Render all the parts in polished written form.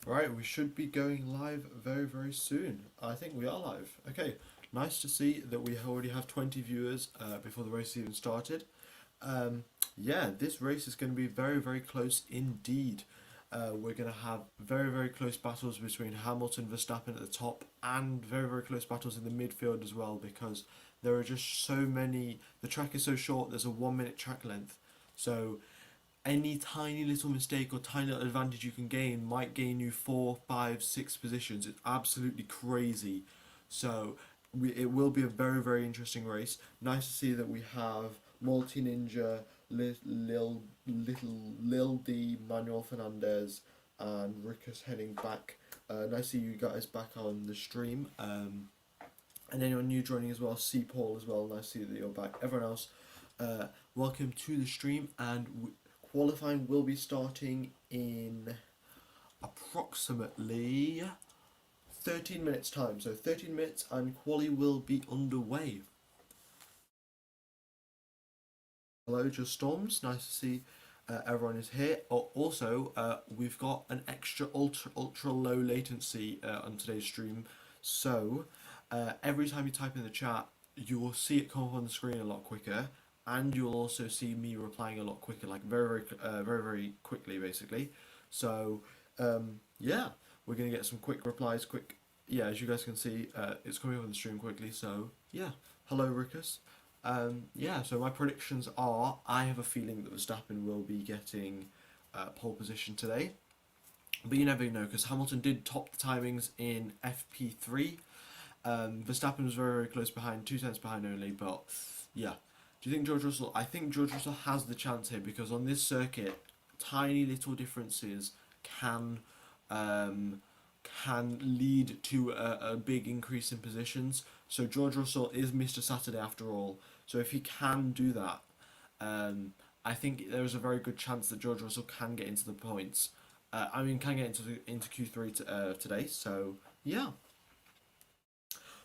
Right, we should be going live very, very soon. I think we are live. Okay, nice to see that we already have 20 viewers before the race even started. Yeah, this race is going to be very, very close indeed. We're going to have very, very close battles between Hamilton, Verstappen at the top, and very, very close battles in the midfield as well because there are just so many. The track is so short, there's a 1 minute track length. So any tiny little mistake or tiny little advantage you can gain might gain you four, five, six positions. It's absolutely crazy. So it will be a very, very interesting race. Nice to see that we have Multi Ninja, Lil D, Manuel Fernandez, and Rickus heading back. Nice to see you guys back on the stream. And anyone new joining as well, C Paul as well. Nice to see that you're back. Everyone else, uh, welcome to the stream, and qualifying will be starting in approximately 13 minutes time. So 13 minutes and quali will be underway. Hello, Just Storms. Nice to see everyone is here. Also, we've got an extra ultra low latency on today's stream. So every time you type in the chat, you will see it come up on the screen a lot quicker, and you'll also see me replying a lot quicker, like very, very quickly, basically. So yeah, we're gonna get some quick replies. Quick, yeah, as you guys can see, it's coming up on the stream quickly. So yeah, hello, Rickus. Yeah, so my predictions are I have a feeling that Verstappen will be getting pole position today, but you never know because Hamilton did top the timings in FP3. Verstappen was very, very close behind, 2 tenths behind only, but yeah. Do you think George Russell? I think George Russell has the chance here because on this circuit, tiny little differences can um, can lead to a big increase in positions. So George Russell is Mr. Saturday after all. So if he can do that, I think there is a very good chance that George Russell can get into the points. Can get into Q3 today. So yeah.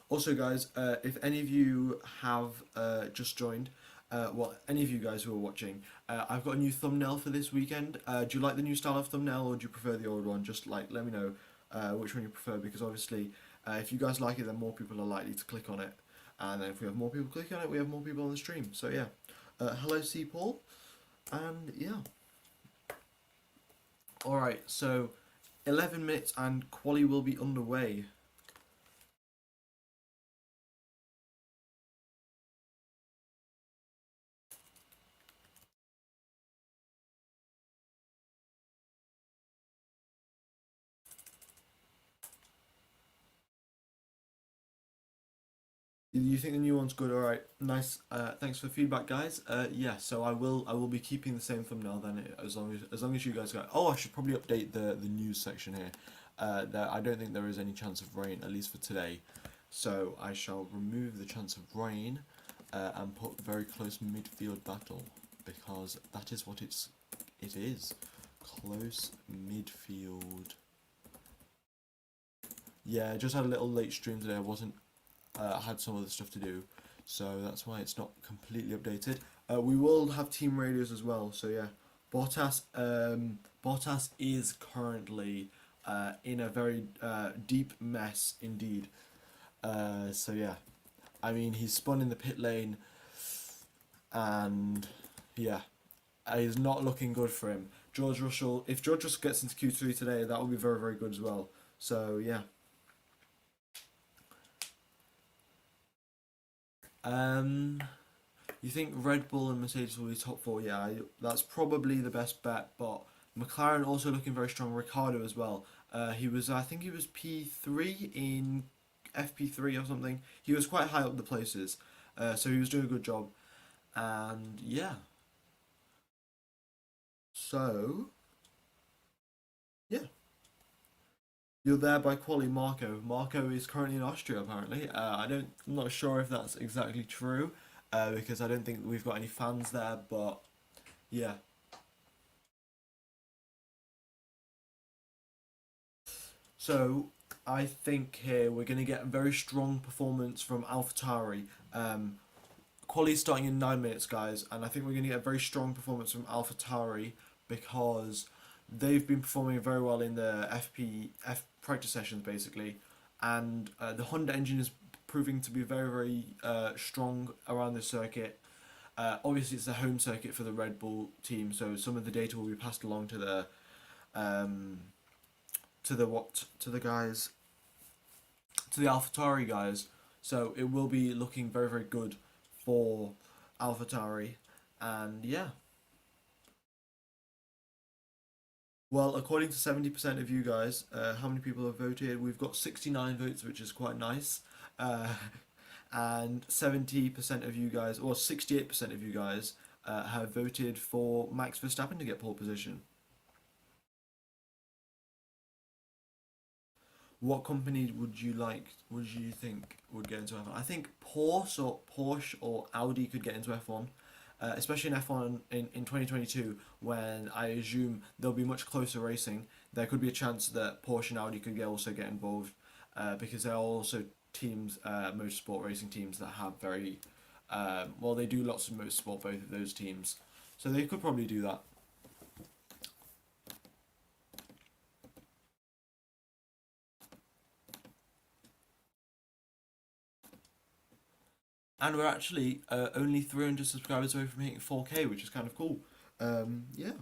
Also, guys, if any of you have just joined, well, any of you guys who are watching, I've got a new thumbnail for this weekend. Do you like the new style of thumbnail, or do you prefer the old one? Just like let me know which one you prefer, because obviously, if you guys like it, then more people are likely to click on it, and then if we have more people click on it, we have more people on the stream. So yeah, hello, C Paul, and yeah. All right, so 11 minutes and quali will be underway. You think the new one's good? All right, nice. Thanks for the feedback, guys. Yeah, so I will be keeping the same thumbnail then, as long as you guys go. Oh, I should probably update the news section here. That I don't think there is any chance of rain, at least for today. So I shall remove the chance of rain and put very close midfield battle, because that is what it is. Close midfield. Yeah, I just had a little late stream today. I wasn't I had some other stuff to do, so that's why it's not completely updated. We will have team radios as well, so yeah. Bottas is currently in a very deep mess indeed. So yeah, I mean he's spun in the pit lane, and yeah, it's not looking good for him. George Russell, if George Russell gets into Q3 today, that will be very, very good as well. So yeah. Um, You think Red Bull and Mercedes will be top four? Yeah, that's probably the best bet. But McLaren also looking very strong. Ricardo as well. I think he was P3 in FP3 or something. He was quite high up the places, so he was doing a good job. And yeah, so yeah, you're there by Quali Marco. Marco is currently in Austria apparently. I'm not sure if that's exactly true, because I don't think we've got any fans there. But yeah. So I think here we're going to get a very strong performance from AlphaTauri. Quali starting in 9 minutes, guys, and I think we're going to get a very strong performance from AlphaTauri because they've been performing very well in the F practice sessions basically, and the Honda engine is proving to be very very strong around the circuit. Obviously, it's the home circuit for the Red Bull team, so some of the data will be passed along um, to the guys, to the AlphaTauri guys. So it will be looking very very good for AlphaTauri, and yeah. Well, according to 70% of you guys, how many people have voted? We've got 69 votes, which is quite nice. Uh, and 70% of you guys, or 68% of you guys, have voted for Max Verstappen to get pole position. What company would you think would get into F1? I think Porsche or Audi could get into F1, especially in F1 in 2022 when I assume there'll be much closer racing. There could be a chance that Porsche and Audi could also get involved because there are also teams, motorsport racing teams that have very, well, they do lots of motorsport, both of those teams. So they could probably do that. And we're actually only 300 subscribers away from hitting 4K, which is kind of cool. Yeah.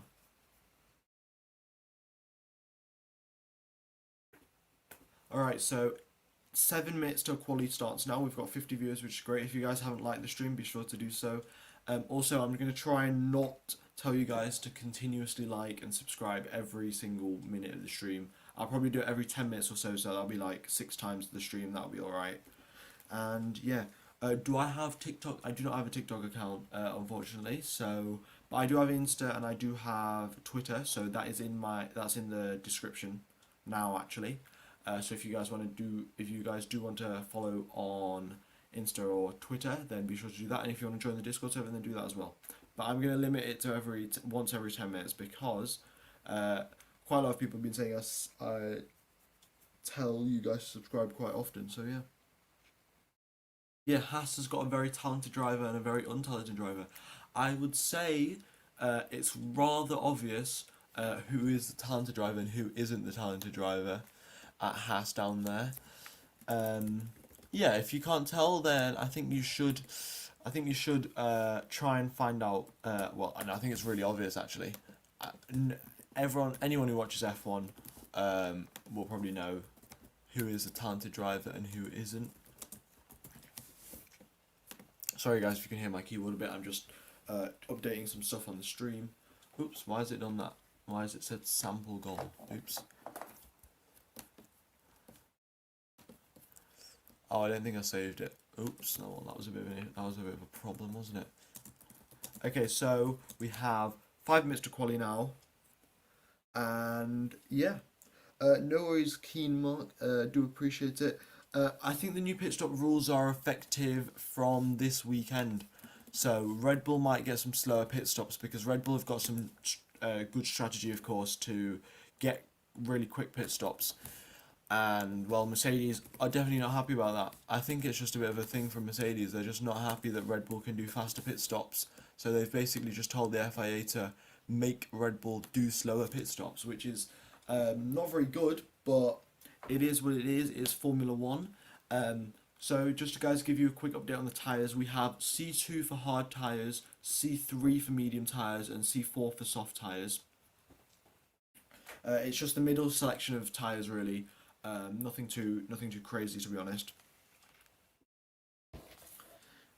All right, so 7 minutes till quality starts now. We've got 50 viewers, which is great. If you guys haven't liked the stream, be sure to do so. Also, I'm going to try and not tell you guys to continuously like and subscribe every single minute of the stream. I'll probably do it every 10 minutes or so, so that'll be like 6 times the stream. That'll be alright. And yeah, do I have TikTok? I do not have a TikTok account, unfortunately. So, but I do have Insta and I do have Twitter. So that's in the description now, actually. So if you guys do want to follow on Insta or Twitter, then be sure to do that. And if you want to join the Discord server, then do that as well. But I'm going to limit it to once every 10 minutes because uh, quite a lot of people have been saying I tell you guys to subscribe quite often. So yeah. Yeah, Haas has got a very talented driver and a very untalented driver. I would say it's rather obvious who is the talented driver and who isn't the talented driver at Haas down there. Um, yeah, if you can't tell, then I think you should. I think you should try and find out. Well, and I think it's really obvious actually. Uh, anyone who watches F1 will probably know who is a talented driver and who isn't. Sorry guys if you can hear my keyboard a bit, I'm just updating some stuff on the stream. Oops, why has it done that? Why has it said sample goal? Oops. Oh, I don't think I saved it. Oops, no, well, that was a bit of a problem, wasn't it? Okay, so we have 5 minutes to quali now, and yeah, no worries, Keen Mark. Do appreciate it. I think the new pit stop rules are effective from this weekend. So Red Bull might get some slower pit stops because Red Bull have got some good strategy, of course, to get really quick pit stops. And well, Mercedes are definitely not happy about that. I think it's just a bit of a thing from Mercedes. They're just not happy that Red Bull can do faster pit stops. So they've basically just told the FIA to make Red Bull do slower pit stops, which is not very good, but it is what it is. It's Formula One. So just to guys give you a quick update on the tyres, we have C2 for hard tyres, C3 for medium tyres, and C4 for soft tyres. It's just the middle selection of tyres really. Nothing too crazy to be honest.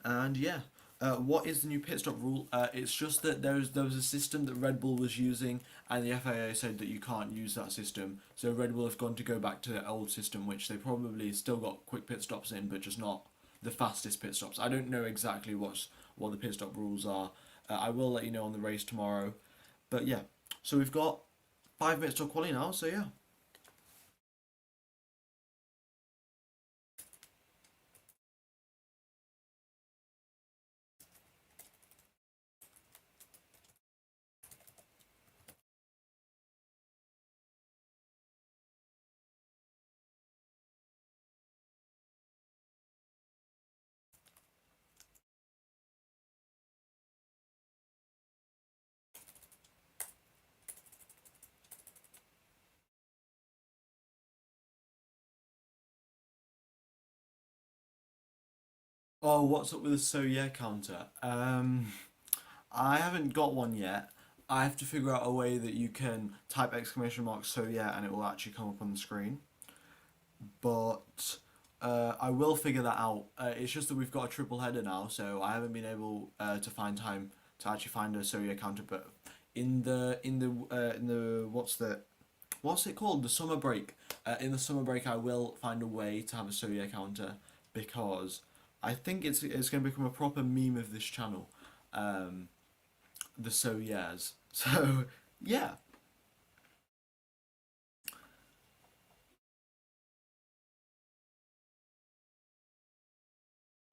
And yeah, what is the new pit stop rule? It's just that there was a system that Red Bull was using, and the FIA said that you can't use that system. So Red Bull have gone to go back to their old system, which they probably still got quick pit stops in, but just not the fastest pit stops. I don't know exactly what the pit stop rules are. I will let you know on the race tomorrow. But yeah, so we've got 5 minutes till quali now. So yeah. Oh, what's up with the so yeah counter? I haven't got one yet. I have to figure out a way that you can type exclamation mark so yeah and it will actually come up on the screen. But I will figure that out. It's just that we've got a triple header now, so I haven't been able to find time to actually find a so yeah counter. But in the what's it called? The summer break. In the summer break, I will find a way to have a so yeah counter because I think it's going to become a proper meme of this channel. Um, the so yeahs. So yeah.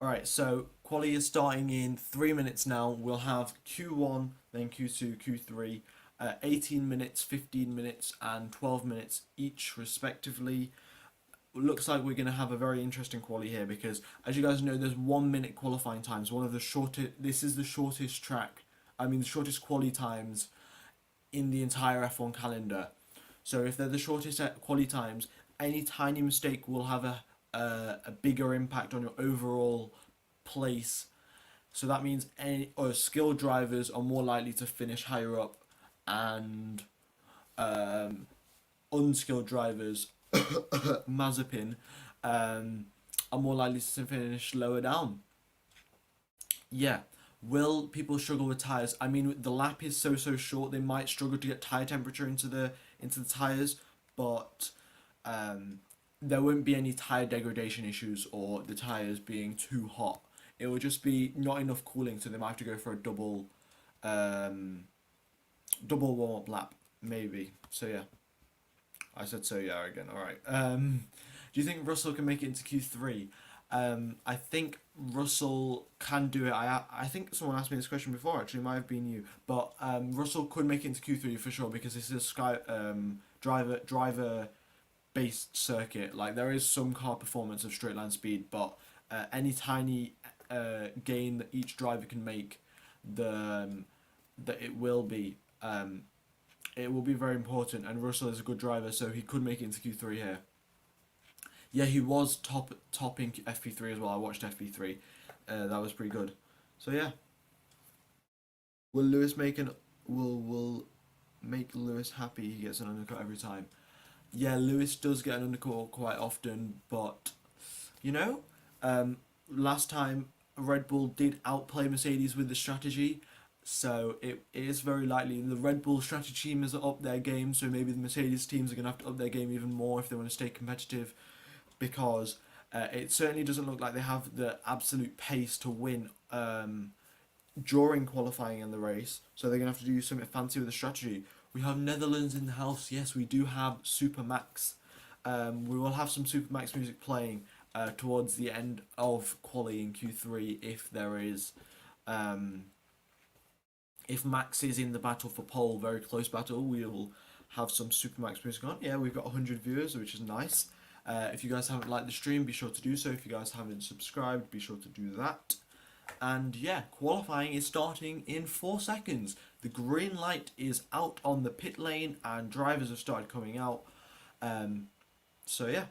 All right. So quali is starting in 3 minutes now. We'll have Q1, then Q2, Q3. 18 minutes, 15 minutes, and 12 minutes each, respectively. Looks like we're going to have a very interesting quali here because, as you guys know, there's 1 minute qualifying times. One of the shortest. This is the shortest track. I mean, the shortest quali times in the entire F1 calendar. So if they're the shortest quali times, any tiny mistake will have a bigger impact on your overall place. So that means any skilled drivers are more likely to finish higher up, and um, unskilled drivers, Mazepin, are more likely to finish lower down. Yeah. Will people struggle with tires? I mean, the lap is so short. They might struggle to get tire temperature into the tires, but um, there won't be any tire degradation issues or the tires being too hot. It will just be not enough cooling, so they might have to go for a um, double warm up lap, maybe. So yeah, I said so yeah again. All right. Do you think Russell can make it into Q3? I think Russell can do it. I think someone asked me this question before. Actually, it might have been you, but Russell could make it into Q3 for sure because this is a sky driver based circuit. Like there is some car performance of straight line speed, but any tiny gain that each driver can make, the that it will be very important. And Russell is a good driver, so he could make it into Q3 here. Yeah, he was topping FP3 as well. I watched FP3. That was pretty good. So yeah, will Lewis make an will make Lewis happy? He gets an undercut every time. Yeah, Lewis does get an undercut quite often, but you know, um, last time Red Bull did outplay Mercedes with the strategy, so it is very likely the Red Bull strategy team has upped their game. So maybe the Mercedes teams are going to have to up their game even more if they want to stay competitive because it certainly doesn't look like they have the absolute pace to win during qualifying in the race. So they're going to have to do something fancy with the strategy. We have Netherlands in the house. Yes, we do have Super Max. We will have some Super Max music playing towards the end of quali in Q3 if there is. If Max is in the battle for pole, very close battle, we'll have some Super Max music on. Yeah, we've got 100 viewers, which is nice. If you guys haven't liked the stream, be sure to do so. If you guys haven't subscribed, be sure to do that. And yeah, qualifying is starting in 4 seconds. The green light is out on the pit lane, and drivers have started coming out. So yeah,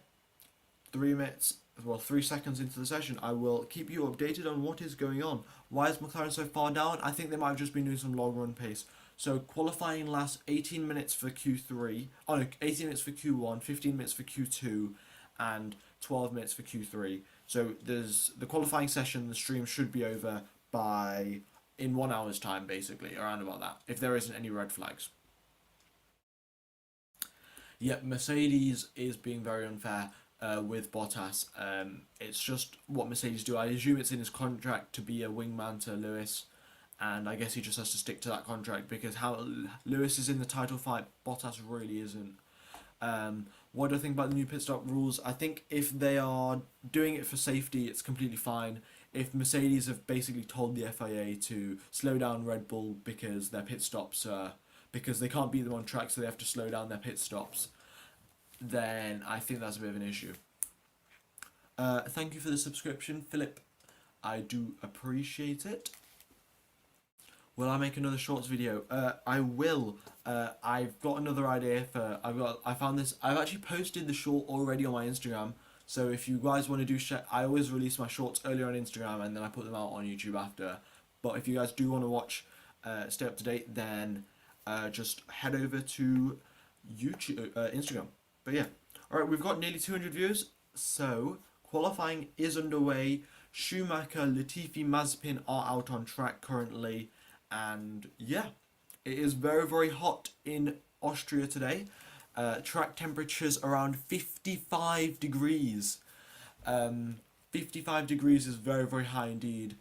3 minutes, well, 3 seconds into the session, I will keep you updated on what is going on. Why is McLaren so far down? I think they might have just been doing some long run pace. So qualifying lasts 18 minutes for Q3, oh no, 18 minutes for Q1, 15 minutes for Q2, and 12 minutes for Q3. So there's the qualifying session, the stream should be over by in 1 hour's time, basically, around about that, if there isn't any red flags. Yep, Mercedes is being very unfair with Bottas. It's just what Mercedes do. I assume it's in his contract to be a wingman to Lewis, and I guess he just has to stick to that contract because how Lewis is in the title fight, Bottas really isn't. What do I think about the new pit stop rules? I think if they are doing it for safety, it's completely fine. If Mercedes have basically told the FIA to slow down Red Bull because their pit stops, because they can't beat them on track, so they have to slow down their pit stops, then I think that's a bit of an issue. Thank you for the subscription, Philip. I do appreciate it. Will I make another shorts video? I will. I've got another idea for. I found this. I've actually posted the short already on my Instagram, So if you guys want to do, I always release my shorts earlier on Instagram and then I put them out on YouTube after. But if you guys do want to watch, stay up to date, then just head over to YouTube, Instagram. But yeah, all right, we've got nearly 200 views. So qualifying is underway. Schumacher, Latifi, Mazepin are out on track currently, and yeah, it is very very hot in Austria today. Track temperatures around 55 degrees. 55 degrees is very very high indeed.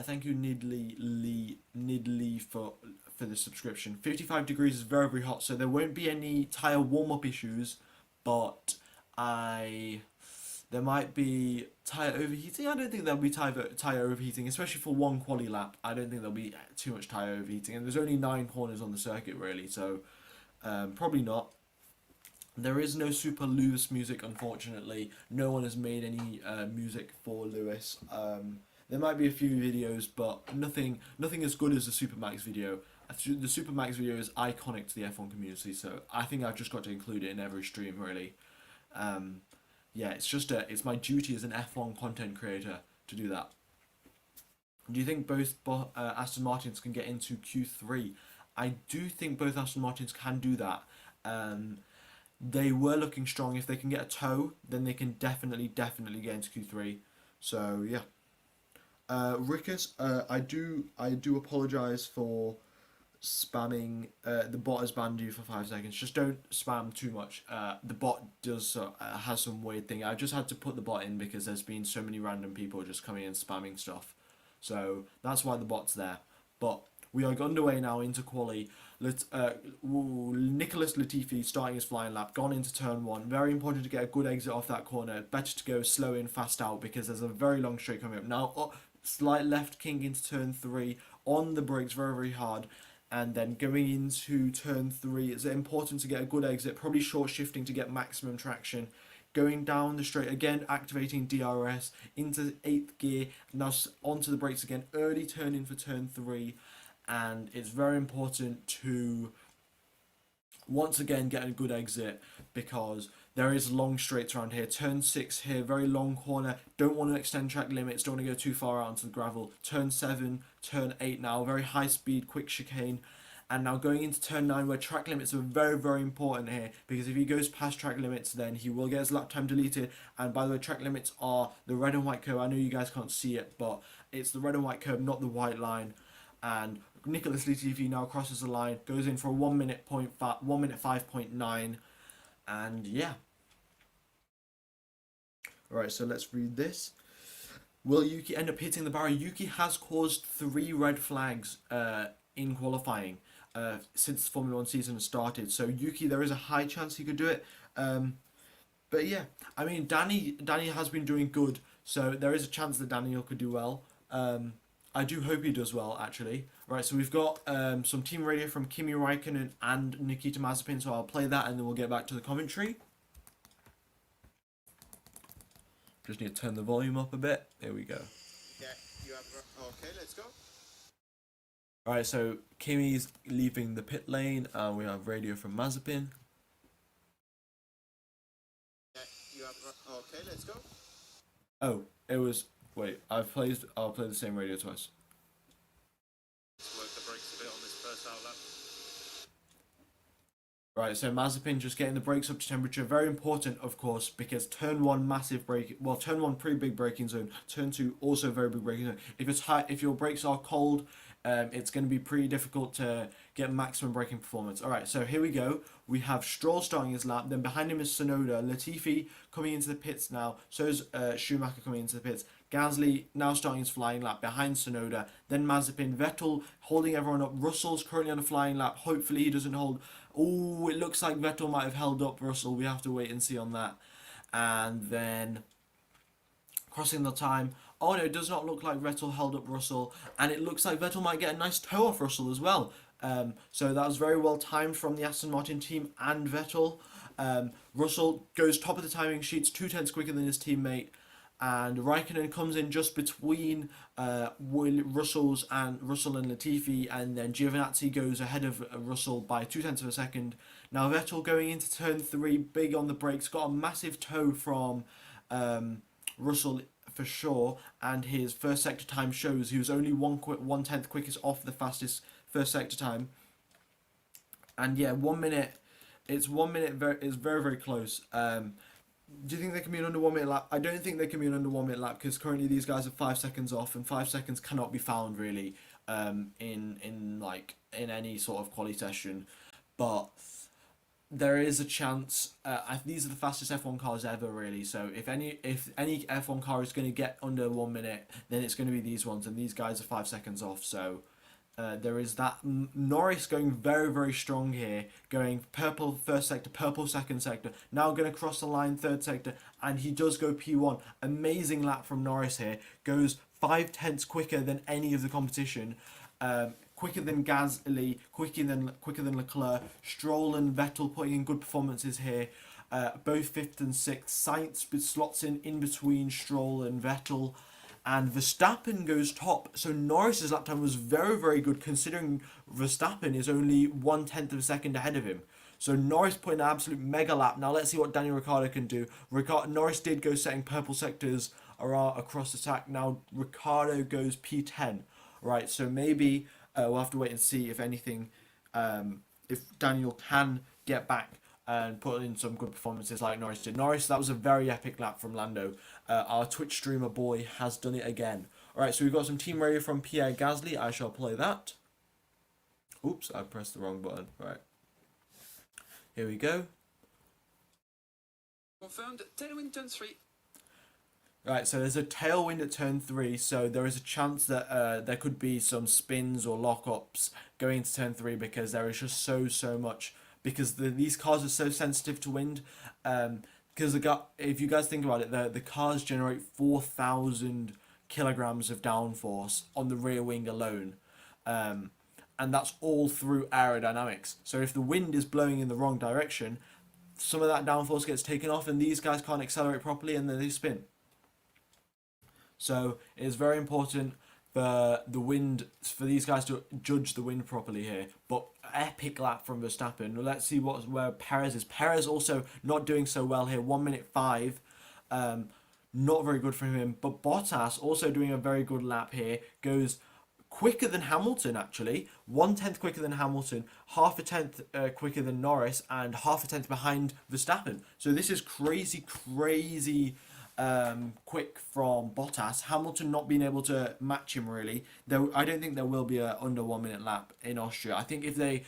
Thank you Nidley for the subscription. 55 degrees is very very hot, so there won't be any tire warm up issues, but there might be tire overheating. I don't think there'll be tire overheating, especially for one quali lap. I don't think there'll be too much tire overheating, and there's only 9 corners on the circuit really, so probably not. There is no Super Lewis music, unfortunately. No one has made any music for Lewis. There might be a few videos, but nothing as good as the Super Max video. The Super Max video is iconic to the F1 community, so I think I've just got to include it in every stream, really. Yeah, it's my duty as an F1 content creator to do that. Do you think both Aston Martins can get into Q3? I do think both Aston Martins can do that. They were looking strong. If they can get a toe, then they can definitely get into Q3. So yeah. Rickus, I do apologise for spamming. The bot has banned you for 5 seconds. Just don't spam too much. The bot does has some weird thing. I just had to put the bot in because there's been so many random people just coming in spamming stuff. So that's why the bot's there. But we are underway now into quali. Nicholas Latifi starting his flying lap, gone into turn 1. Very important to get a good exit off that corner. Better to go slow in, fast out, because there's a very long straight coming up. Now, slight left king into turn 3. On the brakes, very, very hard. And then going into turn 3, it's important to get a good exit. Probably short shifting to get maximum traction. Going down the straight again, activating DRS into 8th gear. Now onto the brakes again. Early turn in for turn 3. And it's very important to once again get a good exit because there is long straights around here. Turn 6 here, very long corner. Don't want to extend track limits, don't want to go too far out onto the gravel. Turn 7, turn 8 now, very high speed, quick chicane. And now going into turn 9 where track limits are very, very important here because if he goes past track limits then he will get his lap time deleted. And by the way, track limits are the red and white curve. I know you guys can't see it, but it's the red and white curve, not the white line. And Nicholas Latifi now crosses the line, goes in for a 1 minute 5.9, and yeah. Alright, so let's read this. Will Yuki end up hitting the barrier? Yuki has caused 3 red flags in qualifying since the Formula 1 season started. So Yuki, there is a high chance he could do it. But yeah, I mean, Danny has been doing good, so there is a chance that Daniel could do well. I do hope he does well, actually. Right, so we've got some team radio from Kimi Räikkönen and Nikita Mazepin, so I'll play that and then we'll get back to the commentary. Just need to turn the volume up a bit. There we go. Yeah, you have... Okay, let's go. Alright, so Kimi's leaving the pit lane, and we have radio from Mazepin. Yeah, you have... Okay, let's go. Oh, it was... Wait, I'll play the same radio twice. Work the brakes a bit on this first out lap. Right, so Mazepin just getting the brakes up to temperature. Very important, of course, because turn 1 massive brake. Well, turn 1 pretty big braking zone. Turn 2 also very big braking zone. If it's high, if your brakes are cold, it's going to be pretty difficult to get maximum braking performance. All right, so here we go. We have Stroll starting his lap. Then behind him is Tsunoda. Latifi coming into the pits now. So is Schumacher coming into the pits. Gasly now starting his flying lap behind Tsunoda. Then Mazepin. Vettel holding everyone up. Russell's currently on a flying lap. Hopefully he doesn't hold. Oh, it looks like Vettel might have held up Russell. We have to wait and see on that. And then crossing the time. Oh no, it does not look like Vettel held up Russell. And it looks like Vettel might get a nice toe off Russell as well. So that was very well timed from the Aston Martin team and Vettel. Russell goes top of the timing sheets, 2/10 quicker than his teammate. And Raikkonen comes in just between Russell and Latifi, and then Giovinazzi goes ahead of Russell by 0.2 of a second. Now Vettel going into turn 3, big on the brakes, got a massive toe from Russell for sure, and his first sector time shows he was only 1/10 quickest off the fastest first sector time. And yeah, 1 minute. It's 1 minute. It's very very close. Do you think they can be an under 1 minute lap? I don't think they can be an under 1 minute lap because currently these guys are 5 seconds off, and 5 seconds cannot be found really in any sort of quali session. But there is a chance. These are the fastest F1 cars ever, really. So if any F1 car is going to get under 1 minute, then it's going to be these ones, and these guys are 5 seconds off. So there is that. Norris going very very strong here, going purple first sector, purple second sector. Now going to cross the line third sector, and he does go P1. Amazing lap from Norris here. Goes 5/10 quicker than any of the competition. Quicker than Gasly, quicker than Leclerc. Stroll and Vettel putting in good performances here. Both fifth and sixth. Sainz slots in between Stroll and Vettel. And Verstappen goes top. So Norris's lap time was very, very good considering Verstappen is only 1/10 of a second ahead of him. So Norris put in an absolute mega lap. Now let's see what Daniel Ricciardo can do. Norris did go setting purple sectors across the track. Now Ricciardo goes P10. Right, so maybe we'll have to wait and see if anything, if Daniel can get back and put in some good performances like Norris did. Norris, that was a very epic lap from Lando. Our Twitch streamer boy has done it again. Alright, so we've got some team radio from Pierre Gasly. I shall play that. Oops, I pressed the wrong button. Right. Here we go. Confirmed, tailwind turn 3. Right, so there's a tailwind at turn 3, so there is a chance that there could be some spins or lockups going into turn 3 because there is just so much. Because these cars are so sensitive to wind. Because if you guys think about it, the cars generate 4,000 kilograms of downforce on the rear wing alone. And that's all through aerodynamics. So if the wind is blowing in the wrong direction, some of that downforce gets taken off and these guys can't accelerate properly and then they spin. So it is very important for the wind, for these guys to judge the wind properly here. But epic lap from Verstappen. Let's see where Perez is. Perez also not doing so well here. 1 minute 5. Not very good for him. But Bottas also doing a very good lap here. Goes quicker than Hamilton actually. 1/10 quicker than Hamilton. Half a tenth quicker than Norris. And half a tenth behind Verstappen. So this is crazy quick from Bottas. Hamilton not being able to match him really. I don't think there will be a under 1 minute lap in Austria. I think if they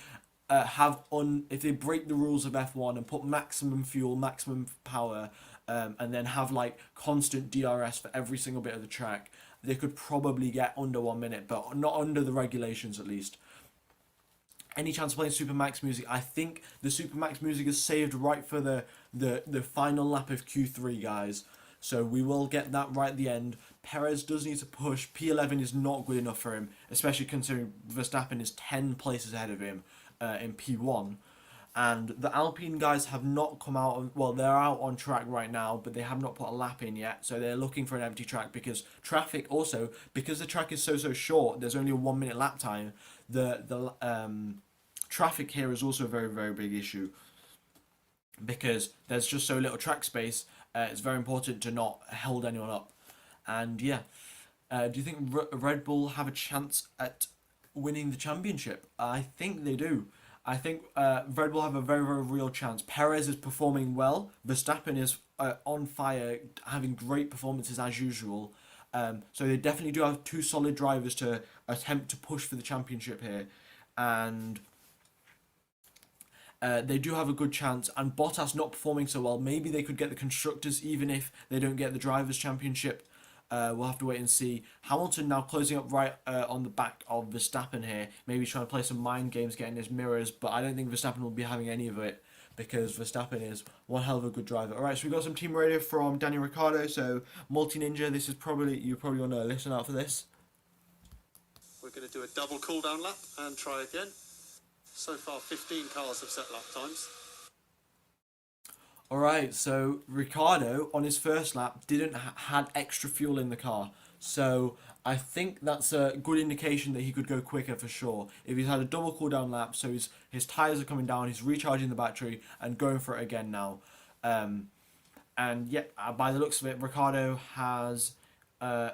if they break the rules of F1 and put maximum fuel, maximum power, and then have like constant DRS for every single bit of the track, they could probably get under 1 minute, but not under the regulations at least. Any chance of playing Super Max music? I think the Super Max music is saved right for the final lap of Q3, guys. So we will get that right at the end. Perez does need to push. P11 is not good enough for him, especially considering Verstappen is 10 places ahead of him in P1. And the Alpine guys have not come out, well, they're out on track right now, but they have not put a lap in yet. So they're looking for an empty track because traffic also, because the track is so short, there's only a 1 minute lap time. The traffic here is also a very, very big issue because there's just so little track space. It's very important to not hold anyone up. And yeah, do you think Red Bull have a chance at winning the championship? I think they do. I think Red Bull have a very, very real chance. Perez is performing well. Verstappen is on fire, having great performances as usual. So they definitely do have two solid drivers to attempt to push for the championship here. And they do have a good chance, and Bottas not performing so well. Maybe they could get the constructors even if they don't get the drivers' championship. We'll have to wait and see. Hamilton now closing up right on the back of Verstappen here. Maybe trying to play some mind games, getting his mirrors, but I don't think Verstappen will be having any of it because Verstappen is one hell of a good driver. Alright, so we've got some team radio from Daniel Ricciardo. So, Multi Ninja, this is you probably want to listen out for this. We're going to do a double cooldown lap and try again. So far, 15 cars have set lap times. Alright, so Ricciardo on his first lap didn't had extra fuel in the car. So I think that's a good indication that he could go quicker for sure. If he's had a double cooldown lap, so his tyres are coming down, he's recharging the battery and going for it again now. And yeah, by the looks of it, Ricardo has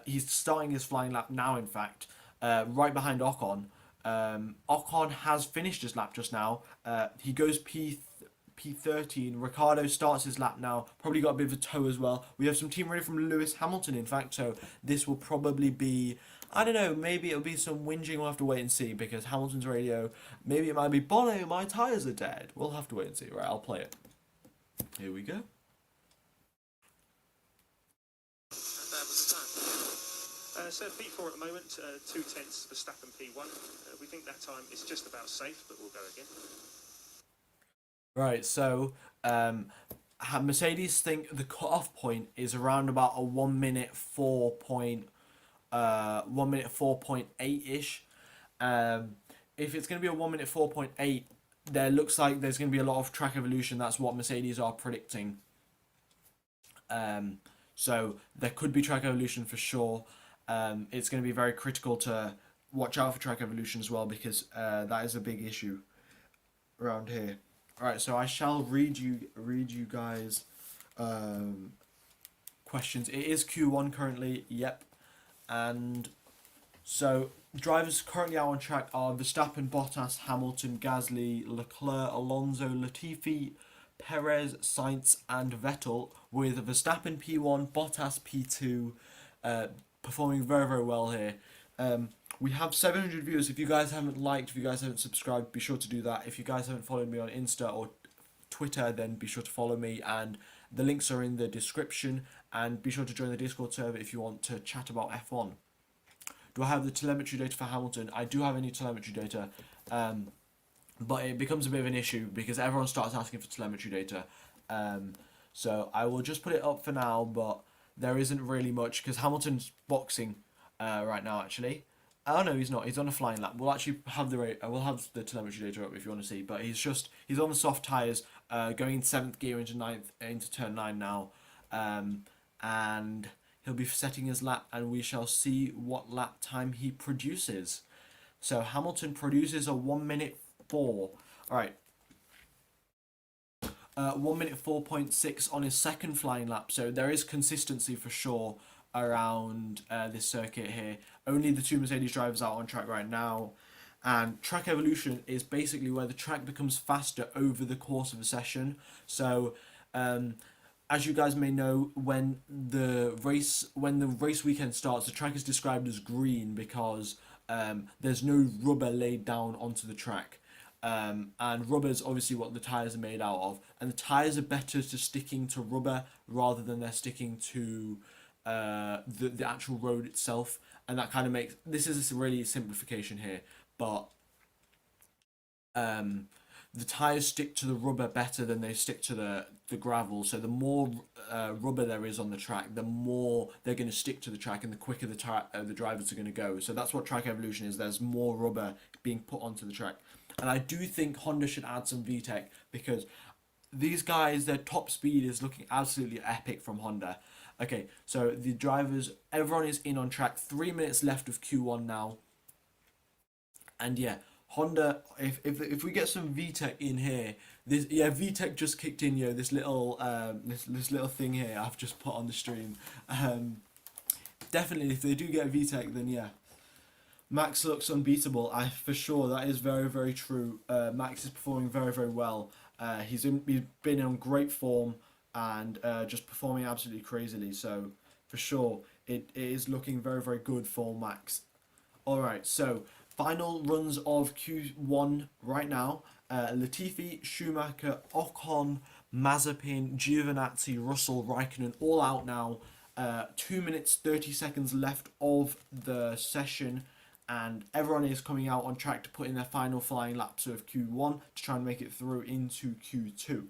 he's starting his flying lap now. In fact, right behind Ocon. Ocon has finished his lap just now. He goes P13. Ricardo starts his lap now. Probably got a bit of a tow as well. We have some team ready from Lewis Hamilton, in fact. So this will probably be, I don't know, maybe it'll be some whinging. We'll have to wait and see because Hamilton's radio, maybe it might be, Bono, my tyres are dead. We'll have to wait and see. Right, I'll play it. Here we go. That was the time. So P4 at the moment, 2/10 Verstappen P1. We think that time is just about safe, but we'll go again. Right, so Mercedes think the cut-off point is around about a 1 minute 4.8 ish. If it's going to be a 1 minute 4.8, there looks like there's going to be a lot of track evolution. That's what Mercedes are predicting. So there could be track evolution for sure. It's going to be very critical to watch out for track evolution as well because that is a big issue around here. All right, so I shall read you guys questions. It is Q1 currently. Yep, and so drivers currently out on track are Verstappen, Bottas, Hamilton, Gasly, Leclerc, Alonso, Latifi, Perez, Sainz, and Vettel, with Verstappen P1, Bottas P2, performing very, very well here. We have 700 viewers. If you guys haven't liked, if you guys haven't subscribed, be sure to do that. If you guys haven't followed me on Insta or Twitter, then be sure to follow me, and the links are in the description. And be sure to join the Discord server if you want to chat about F1. Do I have the telemetry data for Hamilton? I do have any telemetry data, but it becomes a bit of an issue because everyone starts asking for telemetry data. So I will just put it up for now, but there isn't really much because Hamilton's boxing right now actually. Oh no, he's not. He's on a flying lap. We'll actually have we'll have the telemetry data up if you want to see. But he's on the soft tires, going in 7th gear into turn 9 now, and he'll be setting his lap, and we shall see what lap time he produces. So Hamilton produces a 1 minute 4. All right. 1 minute 4.6 on his second flying lap. So there is consistency for sure around this circuit here. Only the two Mercedes drivers are on track right now, and track evolution is basically where the track becomes faster over the course of a session. So as you guys may know, when the race weekend starts, the track is described as green because there's no rubber laid down onto the track. And rubber is obviously what the tyres are made out of, and the tyres are better to sticking to rubber rather than they're sticking to the actual road itself, and that kind of makes this is a really simplification here, but the tyres stick to the rubber better than they stick to the gravel. So the more rubber there is on the track, the more they're going to stick to the track, and the quicker the drivers are going to go. So that's what track evolution is. There's more rubber being put onto the track, and I do think Honda should add some VTEC because these guys, their top speed is looking absolutely epic from Honda. Okay, so the drivers, everyone is in on track. 3 minutes left of Q1 now, and yeah. Honda, if we get some VTEC in here, VTEC just kicked in, this little this little thing here I've just put on the stream. Definitely, if they do get VTEC, then yeah, Max looks unbeatable. For sure that is very, very true. Max is performing very, very well. He's been on great form and just performing absolutely crazily. So for sure, it is looking very, very good for Max. All right, so. Final runs of Q1 right now. Latifi, Schumacher, Ocon, Mazepin, Giovinazzi, Russell, Raikkonen all out now. 2 minutes 30 seconds left of the session, and everyone is coming out on track to put in their final flying laps of Q1 to try and make it through into Q2.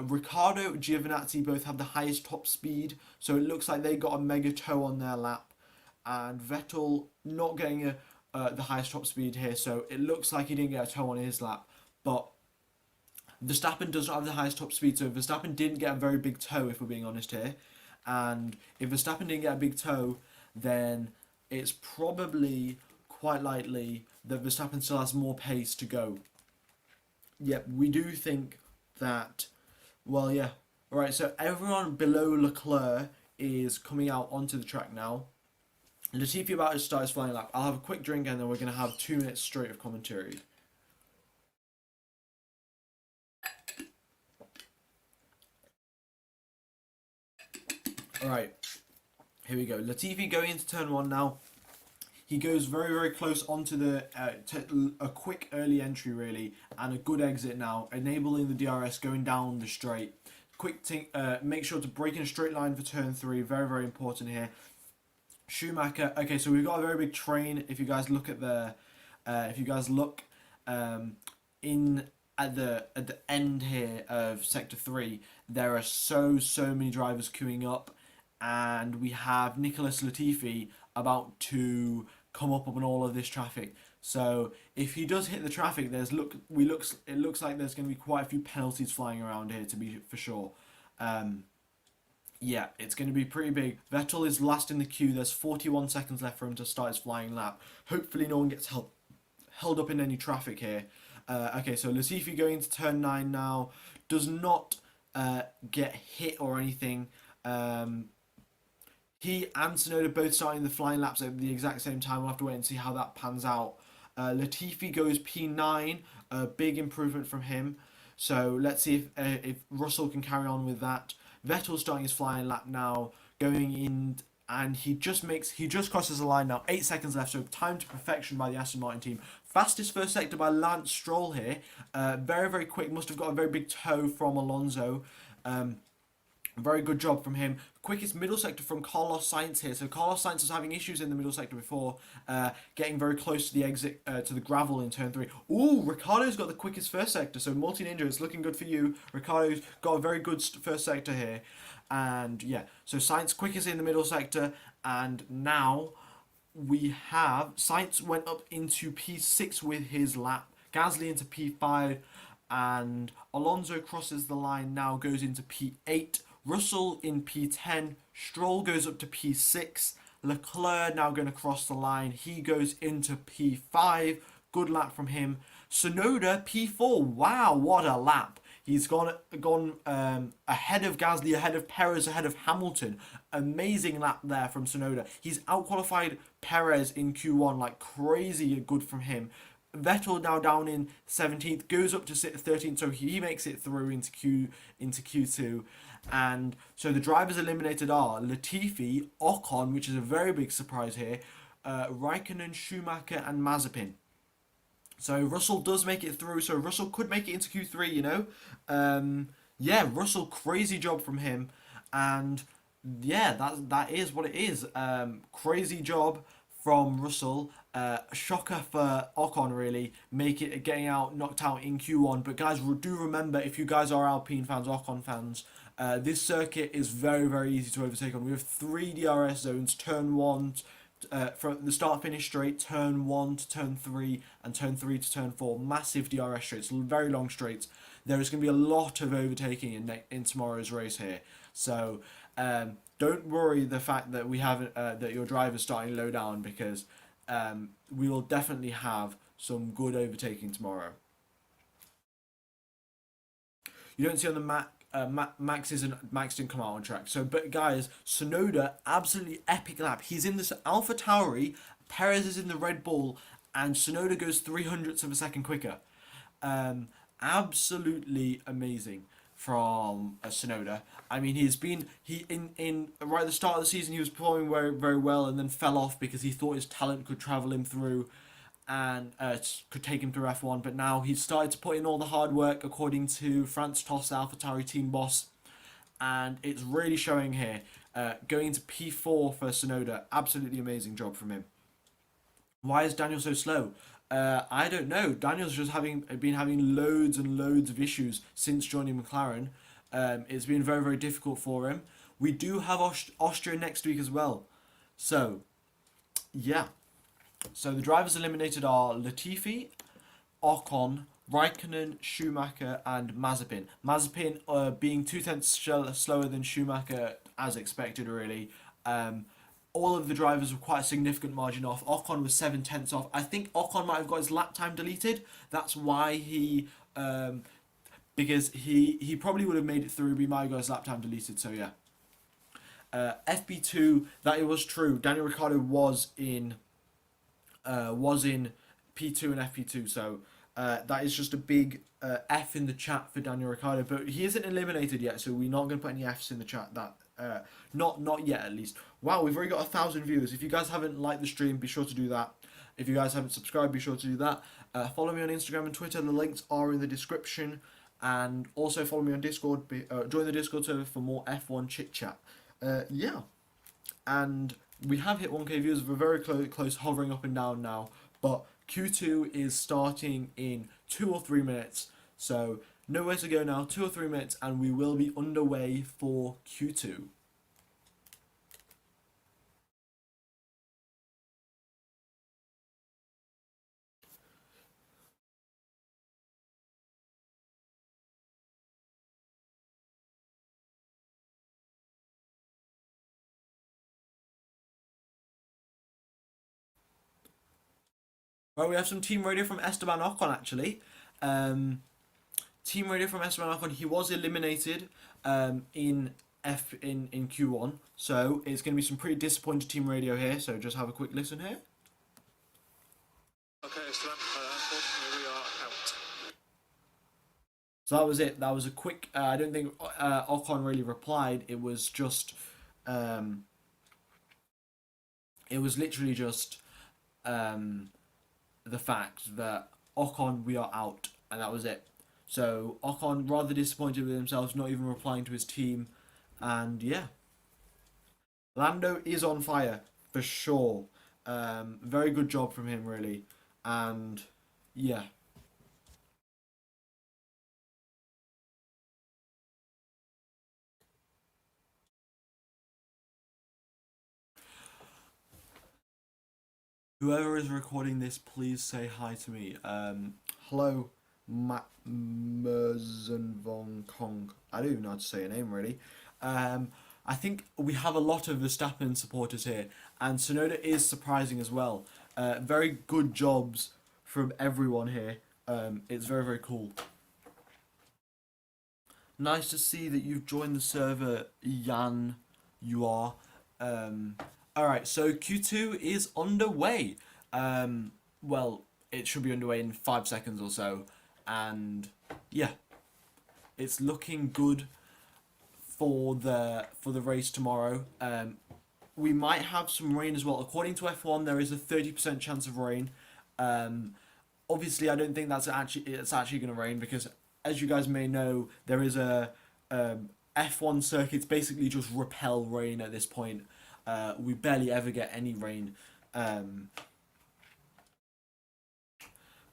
Ricciardo, Giovinazzi both have the highest top speed, so it looks like they got a mega tow on their lap, and Vettel not getting the highest top speed here, so it looks like he didn't get a tow on his lap. But Verstappen does not have the highest top speed, so Verstappen didn't get a very big tow, if we're being honest here. And if Verstappen didn't get a big tow, then it's probably quite likely that Verstappen still has more pace to go. Yep, we do think that, well, yeah, All right, so everyone below Leclerc is coming out onto the track now. Latifi about to start his flying lap. I'll have a quick drink and then we're going to have 2 minutes straight of commentary. All right, here we go. Latifi going into turn one now. He goes very, very close onto the a quick early entry really, and a good exit now, enabling the DRS going down the straight. Quick thing, make sure to break in a straight line for turn three. Very, very important here. Schumacher. Okay, so we've got a very big train. If you guys look at the, if you guys look, in at the end here of sector three, there are so many drivers queuing up, and we have Nicholas Latifi about to come up on all of this traffic. So if he does hit the traffic, it looks like there's going to be quite a few penalties flying around here to be for sure. Um, yeah, it's going to be pretty big. Vettel is last in the queue. There's 41 seconds left for him to start his flying lap. Hopefully no one gets held up in any traffic here. Okay, so Latifi going into turn 9 now. Does not get hit or anything. He and Tsunoda both starting the flying laps at the exact same time. We'll have to wait and see how that pans out. Latifi goes P9, a big improvement from him. So let's see if Russell can carry on with that. Vettel starting his flying lap now, going in, and he just crosses the line now. 8 seconds left, so time to perfection by the Aston Martin team. Fastest first sector by Lance Stroll here. Very, very quick. Must have got a very big toe from Alonso. Very good job from him. Quickest middle sector from Carlos Sainz here. So Carlos Sainz was having issues in the middle sector before, getting very close to the exit, to the gravel in turn 3. Ooh, Ricardo's got the quickest first sector. So Multi Ninja, it's looking good for you. Ricardo's got a very good first sector here. And yeah, so Sainz quickest in the middle sector. And now we have Sainz went up into P6 with his lap. Gasly into P5. And Alonso crosses the line now, goes into P8. Russell in P10, Stroll goes up to P6, Leclerc now going to cross the line, he goes into P5, good lap from him. Tsunoda P4, wow, what a lap. He's gone ahead of Gasly, ahead of Perez, ahead of Hamilton. Amazing lap there from Tsunoda. He's outqualified Perez in Q1, like crazy good from him. Vettel now down in 17th, goes up to 13th, so he makes it through into Q2. And so the drivers eliminated are Latifi, Ocon, which is a very big surprise here, Raikkonen, Schumacher, and Mazepin. So Russell does make it through. So Russell could make it into Q3, you know. Yeah, Russell, crazy job from him. And yeah, that is what it is. Crazy job from Russell. Shocker for Ocon, really, getting knocked out in Q1. But guys, do remember, if you guys are Alpine fans, Ocon fans, this circuit is very, very easy to overtake on. We have 3 DRS zones: turn 1, from the start finish straight, turn 1 to turn 3, and turn 3 to turn 4. Massive DRS straights, very long straights. There is going to be a lot of overtaking in tomorrow's race here. So don't worry the fact that we haven't that your driver's starting low down, because we will definitely have some good overtaking tomorrow. You don't see on the map. Max didn't come out on track. So, but guys, Tsunoda, absolutely epic lap. He's in this Alpha Tauri, Perez is in the Red Bull, and Tsunoda goes 300ths of a second quicker. Absolutely amazing from Tsunoda. I mean, in right at the start of the season, he was performing very, very well, and then fell off because he thought his talent could travel him through and could take him through F1. But now he's started to put in all the hard work, according to France Toss, AlphaTauri team boss, and it's really showing here. Going into P4 for Tsunoda, absolutely amazing job from him. Why is Daniel so slow? I don't know. Daniel's just been having loads and loads of issues since joining McLaren. It's been very, very difficult for him. We do have Austria next week as well. So, yeah. So the drivers eliminated are Latifi, Ocon, Raikkonen, Schumacher, and Mazepin. Mazepin being 2 tenths slower than Schumacher, as expected, really. All of the drivers were quite a significant margin off. Ocon was 7 tenths off. I think Ocon might have got his lap time deleted. That's why he because he probably would have made it through, but he might have got his lap time deleted. So yeah. FP2, that it was true. Daniel Ricciardo was in P2 and FP2, so that is just a big F in the chat for Daniel Ricciardo. But he isn't eliminated yet, so we're not going to put any Fs in the chat. That not yet, at least. Wow, we've already got 1,000 viewers. If you guys haven't liked the stream, be sure to do that. If you guys haven't subscribed, be sure to do that. Follow me on Instagram and Twitter. The links are in the description. And also follow me on Discord. Join the Discord server for more F1 chit chat. Yeah, and we have hit 1k views. We're very close, hovering up and down now. But Q2 is starting in 2 or 3 minutes. So nowhere to go now. 2 or 3 minutes, and we will be underway for Q2. Well, we have some team radio from Esteban Ocon actually. Team radio from Esteban Ocon. He was eliminated in Q1, so it's going to be some pretty disappointed team radio here. So just have a quick listen here. Okay, Esteban, unfortunately we are out. So that was it. That was a quick. I don't think Ocon really replied. It was just. It was literally just the fact that Ocon, we are out, and that was it. So Ocon rather disappointed with himself, not even replying to his team, and yeah, Lando is on fire for sure. Very good job from him, really, and yeah. Whoever is recording this, please say hi to me. Hello, Merzen Kong. I don't even know how to say your name, really. I think we have a lot of Verstappen supporters here, and Tsunoda is surprising as well. Very good jobs from everyone here. It's very, very cool. Nice to see that you've joined the server, Jan. You are. Alright, so Q2 is underway. Well, it should be underway in 5 seconds or so. And yeah, it's looking good for the race tomorrow. We might have some rain as well. According to F1, there is a 30% chance of rain. Obviously, I don't think it's actually going to rain because, as you guys may know, there is a F1 circuits basically just repel rain at this point. We barely ever get any rain.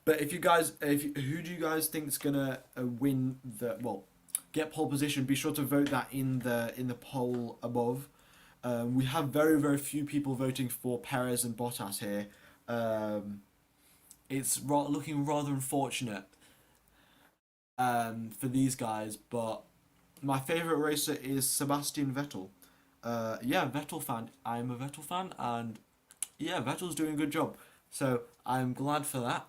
But who do you guys think is gonna win get pole position? Be sure to vote that in the poll above. We have very, very few people voting for Perez and Bottas here. It's looking rather unfortunate for these guys, but my favourite racer is Sebastian Vettel. Yeah, Vettel fan. I'm a Vettel fan, and yeah, Vettel's doing a good job. So I'm glad for that.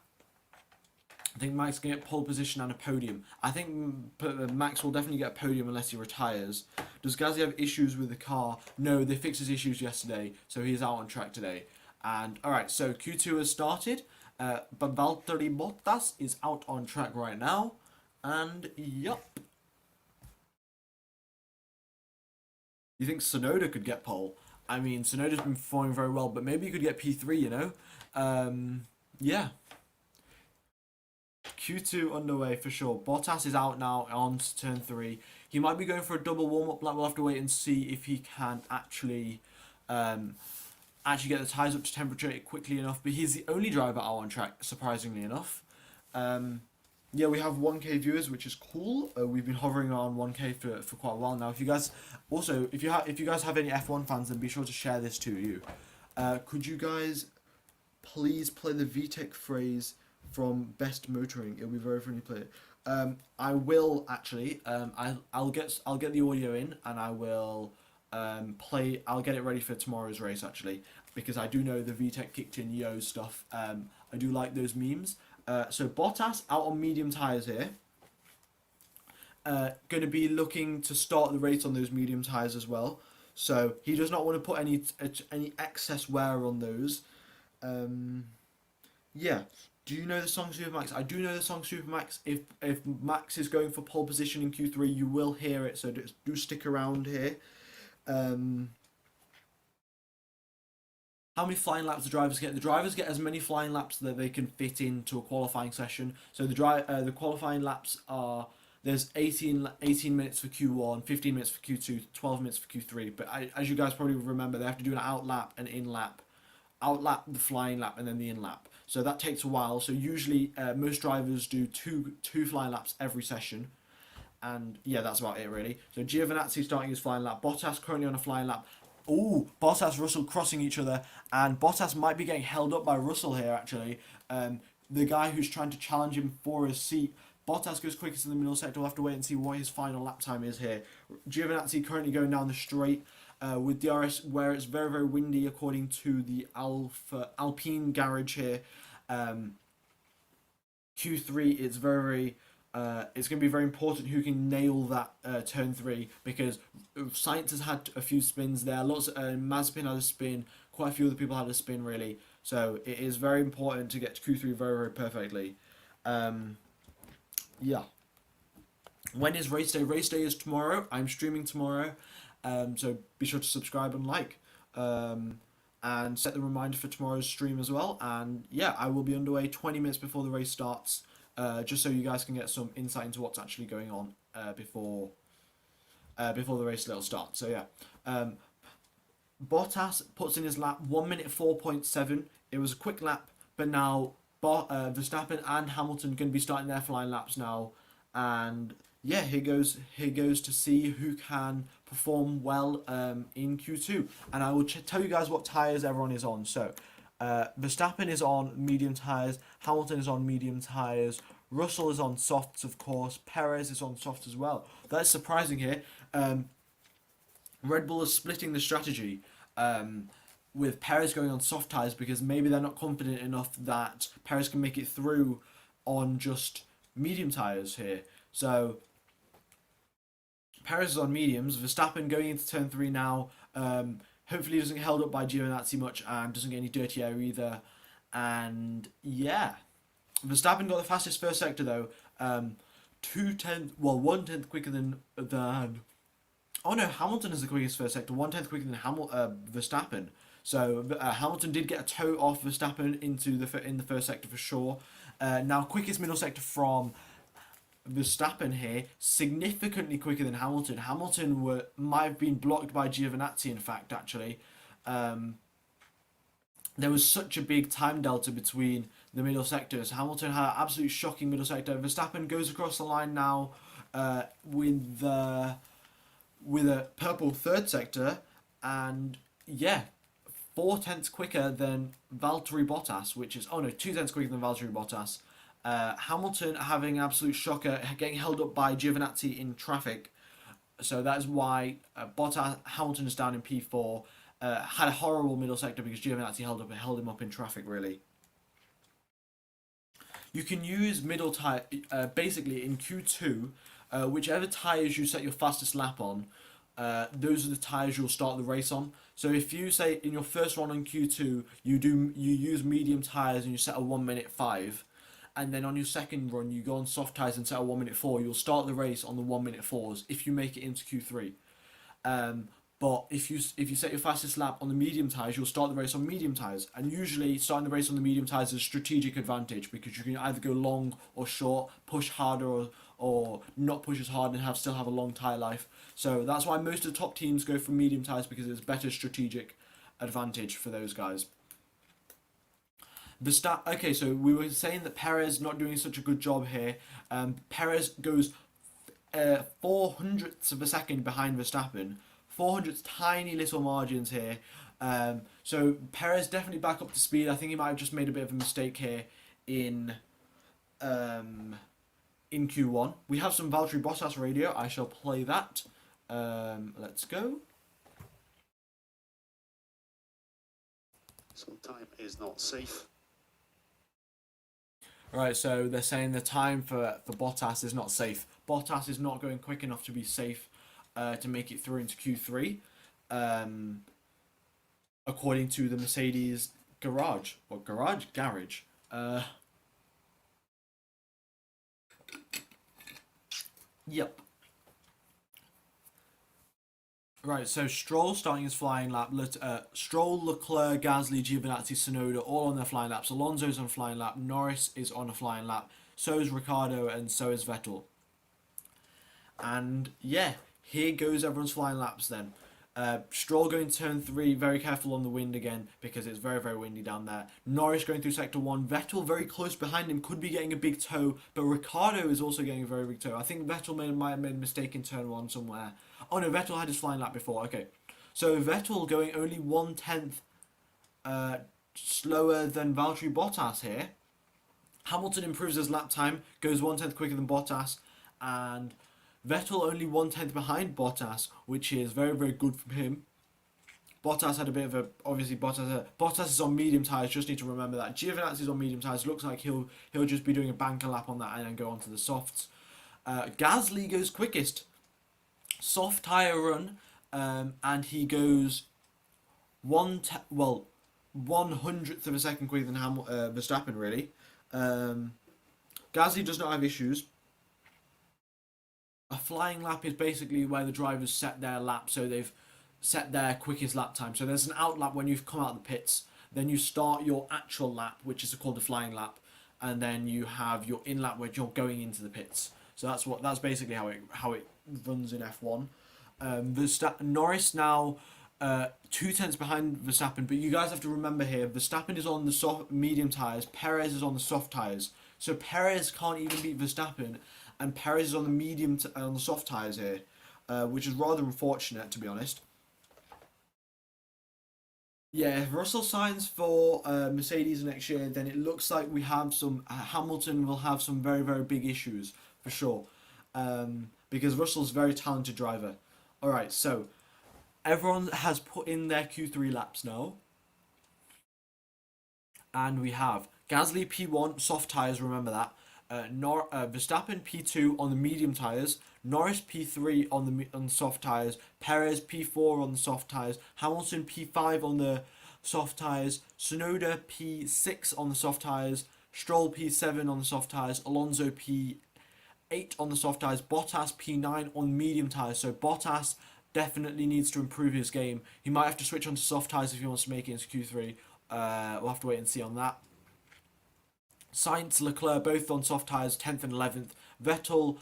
I think Max can get pole position and a podium. I think Max will definitely get a podium unless he retires. Does Gasly have issues with the car? No, they fixed his issues yesterday, so he is out on track today. And alright, so Q2 has started, but Valtteri Bottas is out on track right now. And yup. You think Tsunoda could get pole? I mean, Tsunoda's been performing very well, but maybe he could get P3, you know? Yeah. Q2 underway for sure. Bottas is out now on to turn 3. He might be going for a double warm-up lap. We'll have to wait and see if he can actually get the tyres up to temperature quickly enough. But he's the only driver out on track, surprisingly enough. Yeah, we have 1k viewers, which is cool. We've been hovering around 1k for quite a while now. If you guys have any F1 fans, then be sure to share this to you. Could you guys please play the VTech phrase from Best Motoring? It'll be very funny to play it. I will actually. I'll get the audio in, and I will play. I'll get it ready for tomorrow's race actually, because I do know the VTech kicked in yo stuff. I do like those memes. So Bottas out on medium tyres here. going to be looking to start the race on those medium tyres as well. So he does not want to put any excess wear on those. Um, yeah. Do you know the song Supermax? I do know the song Supermax. If Max is going for pole position in Q3, you will hear it. So do stick around here. Um, how many flying laps the drivers get? The drivers get as many flying laps that they can fit into a qualifying session. So the qualifying laps are there's 18 minutes for Q1, 15 minutes for Q2, 12 minutes for Q3. But as you guys probably remember, they have to do an out lap, an in lap, out lap, the flying lap, and then the in lap. So that takes a while. So usually most drivers do two flying laps every session. And yeah, that's about it really. So Giovinazzi starting his flying lap. Bottas currently on a flying lap. Ooh, Bottas, Russell crossing each other, and Bottas might be getting held up by Russell here actually. The guy who's trying to challenge him for his seat. Bottas goes quickest in the middle sector. We'll have to wait and see what his final lap time is here. Giovinazzi currently going down the straight with DRS where it's very, very windy according to the Alpine garage here. Q3, it's very, it's going to be very important who can nail that turn 3 because Sainz has had a few spins there. Lots Mazepin had a spin. Quite a few other people had a spin really. So it is very important to get to Q3 very, very perfectly. Yeah. When is race day? Race day is tomorrow. I'm streaming tomorrow. So be sure to subscribe and like. And set the reminder for tomorrow's stream as well. And yeah, I will be underway 20 minutes before the race starts, just so you guys can get some insight into what's actually going on before the race little starts. So yeah, Bottas puts in his lap 1 minute 4.7. It was a quick lap, but now Verstappen and Hamilton going to be starting their flying laps now, and yeah, here goes to see who can perform well in Q2. And I will tell you guys what tyres everyone is on. So Verstappen is on medium tyres, Hamilton is on medium tyres, Russell is on softs of course, Perez is on softs as well. That's surprising here. Red Bull is splitting the strategy with Perez going on soft tyres because maybe they're not confident enough that Perez can make it through on just medium tyres here. So Perez is on mediums. Verstappen going into turn 3 now. Hopefully he doesn't get held up by Giovinazzi much and doesn't get any dirty air either. And yeah, Verstappen got the fastest first sector though. 1/10 quicker than Oh no, Hamilton is the quickest first sector. 1/10 quicker than Verstappen. So Hamilton did get a toe off Verstappen in the first sector for sure. Now quickest middle sector from Verstappen here, significantly quicker than Hamilton. Hamilton might have been blocked by Giovinazzi, in fact, actually. There was such a big time delta between the middle sectors. Hamilton had an absolute shocking middle sector. Verstappen goes across the line now with a purple third sector, and yeah, 4/10 quicker than Valtteri Bottas, which is 2/10 quicker than Valtteri Bottas. Hamilton having an absolute shocker, getting held up by Giovinazzi in traffic. So that is why Hamilton is down in P4. Had a horrible middle sector because Giovinazzi held him up in traffic really. You can use middle tyre, basically in Q2, whichever tyres you set your fastest lap on, those are the tyres you'll start the race on. So if you say in your first run on Q2, you use medium tyres and you set a 1 minute 5, and then on your second run you go on soft tyres and set a 1 minute 4, you'll start the race on the 1 minute 4s if you make it into Q3. But if you set your fastest lap on the medium tyres, you'll start the race on medium tyres. And usually starting the race on the medium tyres is a strategic advantage because you can either go long or short, push harder or not push as hard and still have a long tyre life. So that's why most of the top teams go for medium tyres because it's better strategic advantage for those guys. Okay, so we were saying that Perez not doing such a good job here. Perez goes 400ths of a second behind Verstappen. 400's tiny little margins here. So Perez definitely back up to speed. I think he might have just made a bit of a mistake here in Q1. We have some Valtteri Bottas radio. I shall play that. Let's go. So time is not safe. Right, so they're saying the time for Bottas is not safe. Bottas is not going quick enough to be safe to make it through into Q3, according to the Mercedes garage. Garage. Yep. Right, so Stroll starting his flying lap. Stroll, Leclerc, Gasly, Giovinazzi, Tsunoda all on their flying laps. Alonso's on a flying lap. Norris is on a flying lap. So is Ricciardo and so is Vettel. And yeah, here goes everyone's flying laps then. Stroll going to turn 3, very careful on the wind again because it's very, very windy down there. Norris going through sector 1. Vettel very close behind him, could be getting a big tow, but Ricciardo is also getting a very big tow. I think Vettel might have made a mistake in turn 1 somewhere. Oh no, Vettel had his flying lap before, okay. So Vettel going only 1/10 slower than Valtteri Bottas here. Hamilton improves his lap time, goes 1/10 quicker than Bottas, and Vettel only 1/10 behind Bottas, which is very, very good from him. Bottas had a bit of a, obviously Bottas is on medium tyres, just need to remember that. Giovinazzi is on medium tyres, looks like he'll just be doing a banker lap on that and then go on to the softs. Gasly goes quickest, soft tyre run, and he goes 1/100th of a second quicker than Verstappen really. Gasly does not have issues. A flying lap is basically where the drivers set their lap, so they've set their quickest lap time. So there's an out lap when you've come out of the pits, then you start your actual lap, which is called a flying lap, and then you have your in lap where you're going into the pits. So that's basically how it runs in F1. Norris now 2/10 behind Verstappen, but you guys have to remember here, Verstappen is on the medium tyres, Perez is on the soft tyres. So Perez can't even beat Verstappen, and Perez is on the on the soft tyres here, which is rather unfortunate, to be honest. Yeah, if Russell signs for Mercedes next year, then it looks like we have some. Hamilton will have some very, very big issues for sure, because Russell's a very talented driver. All right, so everyone has put in their Q3 laps now, and we have Gasly P1 soft tyres. Remember that. Verstappen P2 on the medium tyres, Norris P3 on the soft tyres, Perez P4 on the soft tyres, Hamilton P5 on the soft tyres, Tsunoda P6 on the soft tyres, Stroll P7 on the soft tyres, Alonso P8 on the soft tyres, Bottas P9 on medium tyres. So Bottas definitely needs to improve his game. He might have to switch onto soft tyres if he wants to make it into Q3. We'll have to wait and see on that. Sainz, Leclerc both on soft tyres, 10th and 11th. Vettel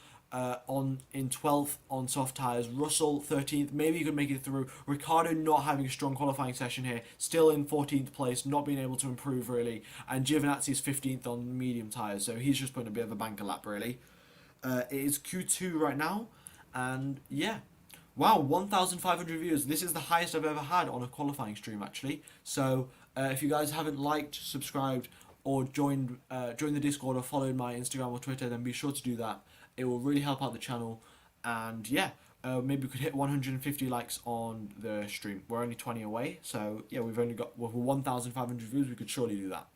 in 12th on soft tyres. Russell 13th, maybe he could make it through. Ricciardo not having a strong qualifying session here, still in 14th place, not being able to improve really. And Giovinazzi is 15th on medium tyres, so he's just putting a bit of a banker lap really. It is Q2 right now, and yeah. Wow, 1,500 views. This is the highest I've ever had on a qualifying stream actually. So if you guys haven't liked, subscribed, or joined the Discord or followed my Instagram or Twitter, then be sure to do that. It will really help out the channel. And yeah, maybe we could hit 150 likes on the stream. We're only 20 away, so yeah, we've only got 1,500 views. We could surely do that.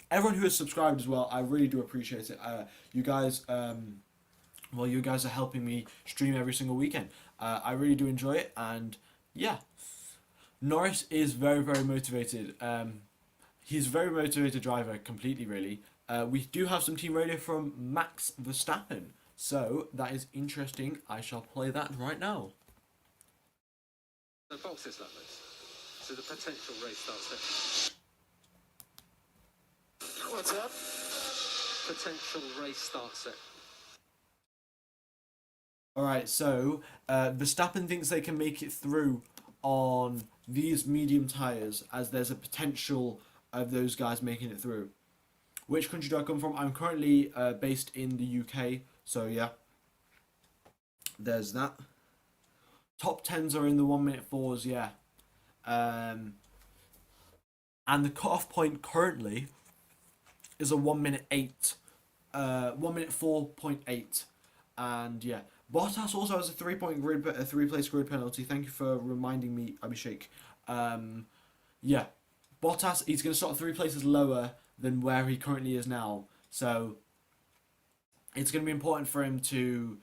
Everyone who has subscribed as well, I really do appreciate it. You guys, you guys are helping me stream every single weekend. I really do enjoy it, and yeah, Norris is very, very motivated. He's a very motivated driver, completely, really. We do have some team radio from Max Verstappen, so that is interesting. I shall play that right now. The box is like this, so the potential race starts there. What's up? Potential race starts there. Alright, so Verstappen thinks they can make it through on these medium tyres, as there's a potential of those guys making it through. Which country do I come from? I'm currently based in the UK, so yeah. There's that. Top 10s are in the 1-minute 4s, yeah. And the cut-off point currently is a 1-minute 8. 1-minute 4.8. And yeah. Bottas also has a 3-place grid penalty. Thank you for reminding me, Abhishek. Yeah. Bottas, he's going to start 3 places lower than where he currently is now. So, it's going to be important for him to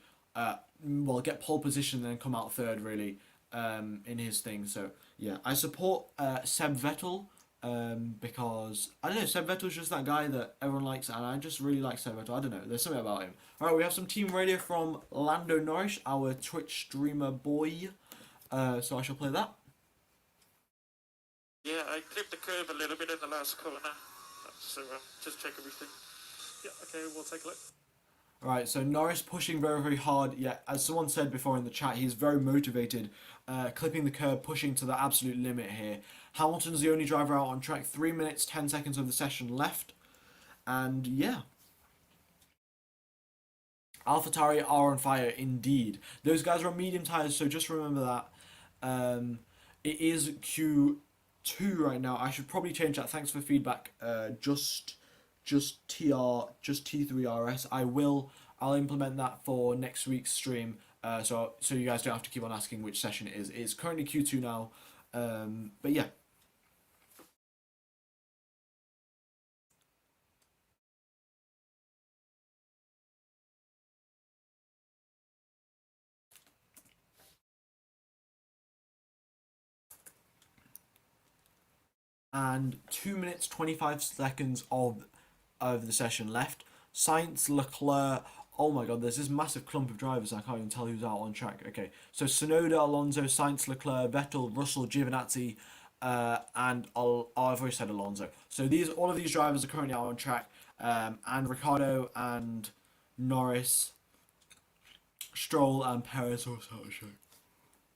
well, get pole position and then come out third really in his thing. So yeah, I support Seb Vettel because I don't know, Seb Vettel's just that guy that everyone likes, and I just really like Seb Vettel. I don't know, there's something about him. All right, we have some team radio from Lando Norris, our Twitch streamer boy. So I shall play that. Yeah, I clipped the curve a little bit in the last corner. So just check everything. Yeah, okay, we'll take a look. Alright, so Norris pushing very, very hard. Yeah, as someone said before in the chat, he's very motivated, clipping the curb, pushing to the absolute limit here. Hamilton's the only driver out on track. 3 minutes, 10 seconds of the session left. And yeah. AlphaTauri are on fire indeed. Those guys are on medium tyres, so just remember that. It is Q2 right now. I should probably change that. Thanks for feedback. Just T3RS. I'll implement that for next week's stream. So you guys don't have to keep on asking which session it is. It's currently Q2 now. But yeah. And 2 minutes 25 seconds of the session left. Sainz, Leclerc. Oh my god, there's this massive clump of drivers. I can't even tell who's out on track. Okay, so Tsunoda, Alonso, Sainz, Leclerc, Vettel, Russell, Giovinazzi, and I've already said Alonso. So all of these drivers are currently out on track, and Ricardo and Norris, Stroll, and Perez also out on track.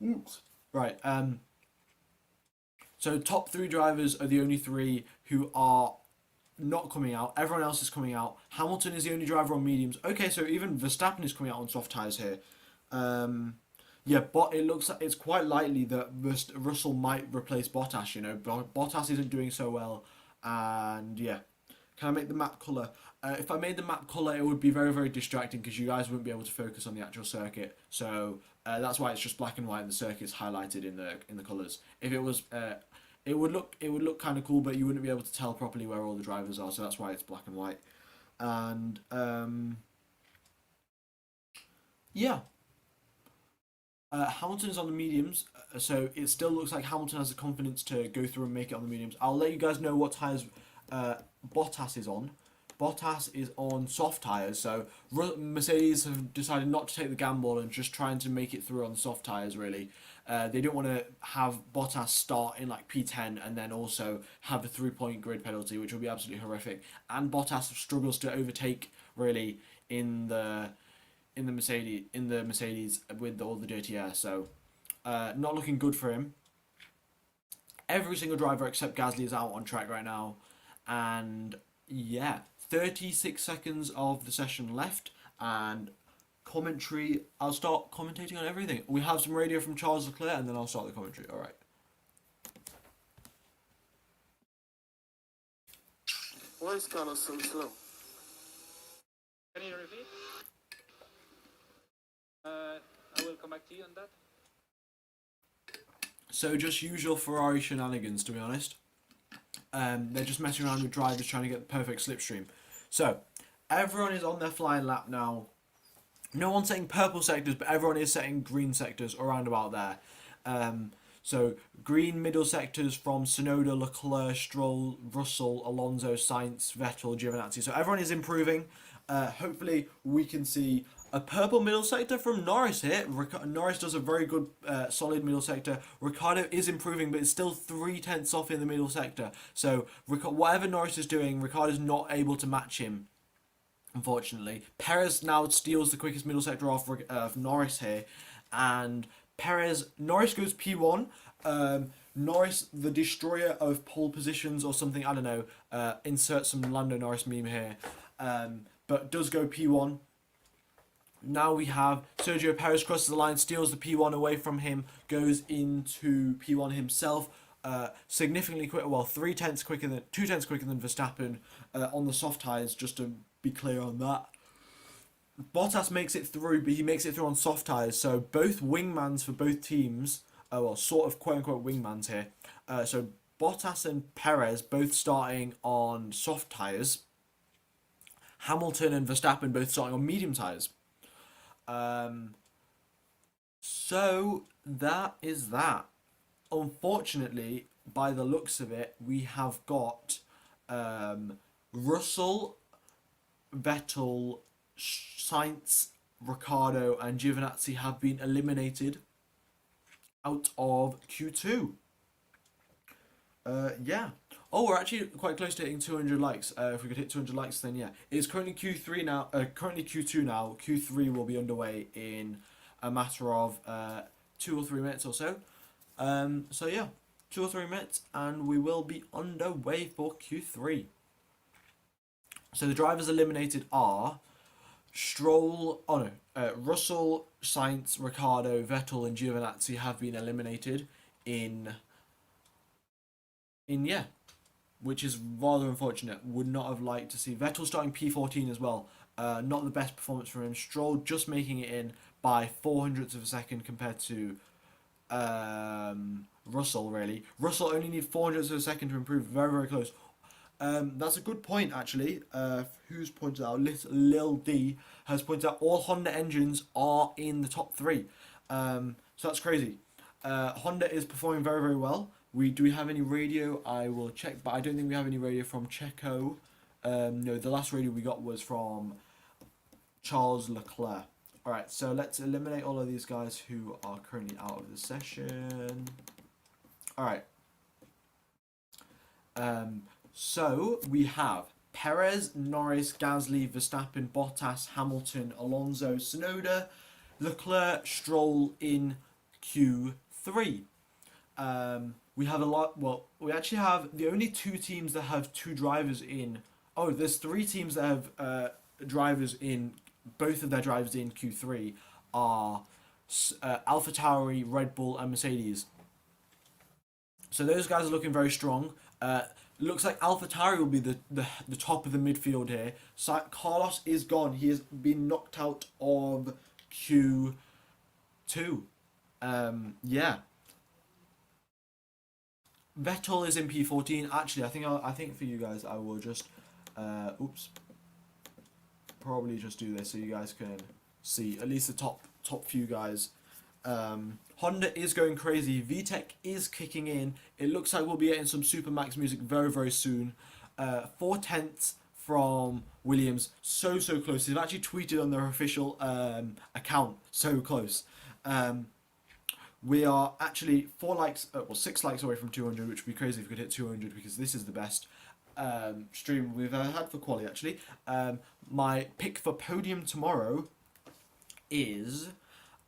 Oops. Right. So top three drivers are the only three who are not coming out. Everyone else is coming out. Hamilton is the only driver on mediums. Okay, so even Verstappen is coming out on soft tyres here. Yeah, but it looks like it's quite likely that Russell might replace Bottas. You know, Bottas isn't doing so well, and yeah. Can I make the map colour? If I made the map colour, it would be very, very distracting because you guys wouldn't be able to focus on the actual circuit. So that's why it's just black and white and the circuit's highlighted in the colours. If it was, it would look kind of cool, but you wouldn't be able to tell properly where all the drivers are. So that's why it's black and white. And yeah. Hamilton is on the mediums, so it still looks like Hamilton has the confidence to go through and make it on the mediums. I'll let you guys know what tyres Bottas is on. Bottas is on soft tyres, so Mercedes have decided not to take the gamble and just trying to make it through on soft tyres, really. They don't want to have Bottas start in like P10 and then also have a 3-point grid penalty, which will be absolutely horrific. And Bottas struggles to overtake, really, in the Mercedes with all the dirty air, so not looking good for him. Every single driver except Gasly is out on track right now, and yeah, 36 seconds of the session left, and commentary. I'll start commentating on everything. We have some radio from Charles Leclerc, and then I'll start the commentary. All right. Why is Carlos so slow? Can you repeat? I will come back to you on that. So just usual Ferrari shenanigans, to be honest. They're just messing around with drivers trying to get the perfect slipstream. So everyone is on their flying lap now. No one's setting purple sectors, but everyone is setting green sectors around about there. So green middle sectors from Tsunoda, Leclerc, Stroll, Russell, Alonso, Sainz, Vettel, Giovinazzi. So everyone is improving. Hopefully we can see a purple middle sector from Norris here. Norris does a very good, solid middle sector. Ricardo is improving, but it's still 3/10 off in the middle sector. So whatever Norris is doing, Ricardo's not able to match him, unfortunately. Perez now steals the quickest middle sector off of Norris here. And Norris goes P1. Norris, the destroyer of pole positions or something, I don't know. Insert some Lando Norris meme here. But does go P1. Now we have Sergio Perez crosses the line, steals the P1 away from him, goes into P1 himself, significantly quicker, well, 2/10 quicker than Verstappen on the soft tyres, just to be clear on that. Bottas makes it through, but he makes it through on soft tyres, so both wingmans for both teams, well, sort of quote-unquote wingmans here. So Bottas and Perez both starting on soft tyres. Hamilton and Verstappen both starting on medium tyres. So that is that. Unfortunately, by the looks of it, we have got Russell, Vettel, Sainz, Ricciardo, and Giovinazzi have been eliminated out of Q2. Yeah. Oh, we're actually quite close to hitting 200 likes. If we could hit 200 likes, then yeah. It's currently Q3 now. Currently Q2 now. Q3 will be underway in a matter of 2 or 3 minutes or so. So yeah, 2 or 3 minutes, and we will be underway for Q3. So the drivers eliminated are Russell, Sainz, Ricciardo, Vettel, and Giovinazzi have been eliminated in yeah, which is rather unfortunate. Would not have liked to see Vettel starting P14 as well. Not the best performance from him. Stroll just making it in by 400ths of a second compared to Russell, really. Russell only needs 400ths of a second to improve. Very, very close. That's a good point, actually. Who's pointed out? Lil D has pointed out all Honda engines are in the top 3. So that's crazy. Honda is performing very, very well. Do we have any radio? I will check, but I don't think we have any radio from Checo. No, the last radio we got was from Charles Leclerc. Alright, so let's eliminate all of these guys who are currently out of the session. Alright. So we have Perez, Norris, Gasly, Verstappen, Bottas, Hamilton, Alonso, Tsunoda, Leclerc, Stroll in Q3. We have a lot. Well, we actually have the only 2 teams that have 2 drivers in. Oh, there's 3 teams that have drivers in. Both of their drivers in Q3 are AlphaTauri, Red Bull, and Mercedes. So those guys are looking very strong. Looks like AlphaTauri will be the top of the midfield here. So Carlos is gone. He has been knocked out of Q2. Yeah. Vettel is in P14. Actually, I think for you guys, I will just, probably just do this so you guys can see at least the top few guys. Honda is going crazy. VTEC is kicking in. It looks like we'll be getting some Super Max music very, very soon. 4/10 from Williams. So close. They've actually tweeted on their official account. So close. We are actually 6 likes away from 200, which would be crazy if we could hit 200 because this is the best stream we've ever had for Quali, actually. My pick for podium tomorrow is...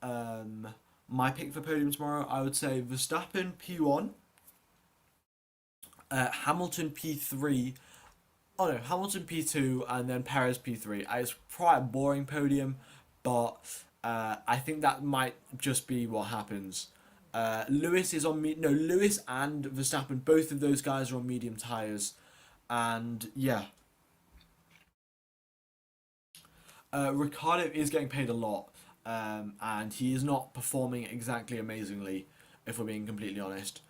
my pick for podium tomorrow, I would say Verstappen P1, Hamilton P3, Hamilton P2, and then Perez P3. It's quite a boring podium, but I think that might just be what happens. Lewis and Verstappen, both of those guys are on medium tyres, and yeah. Ricciardo is getting paid a lot. And he is not performing exactly amazingly, if we're being completely honest.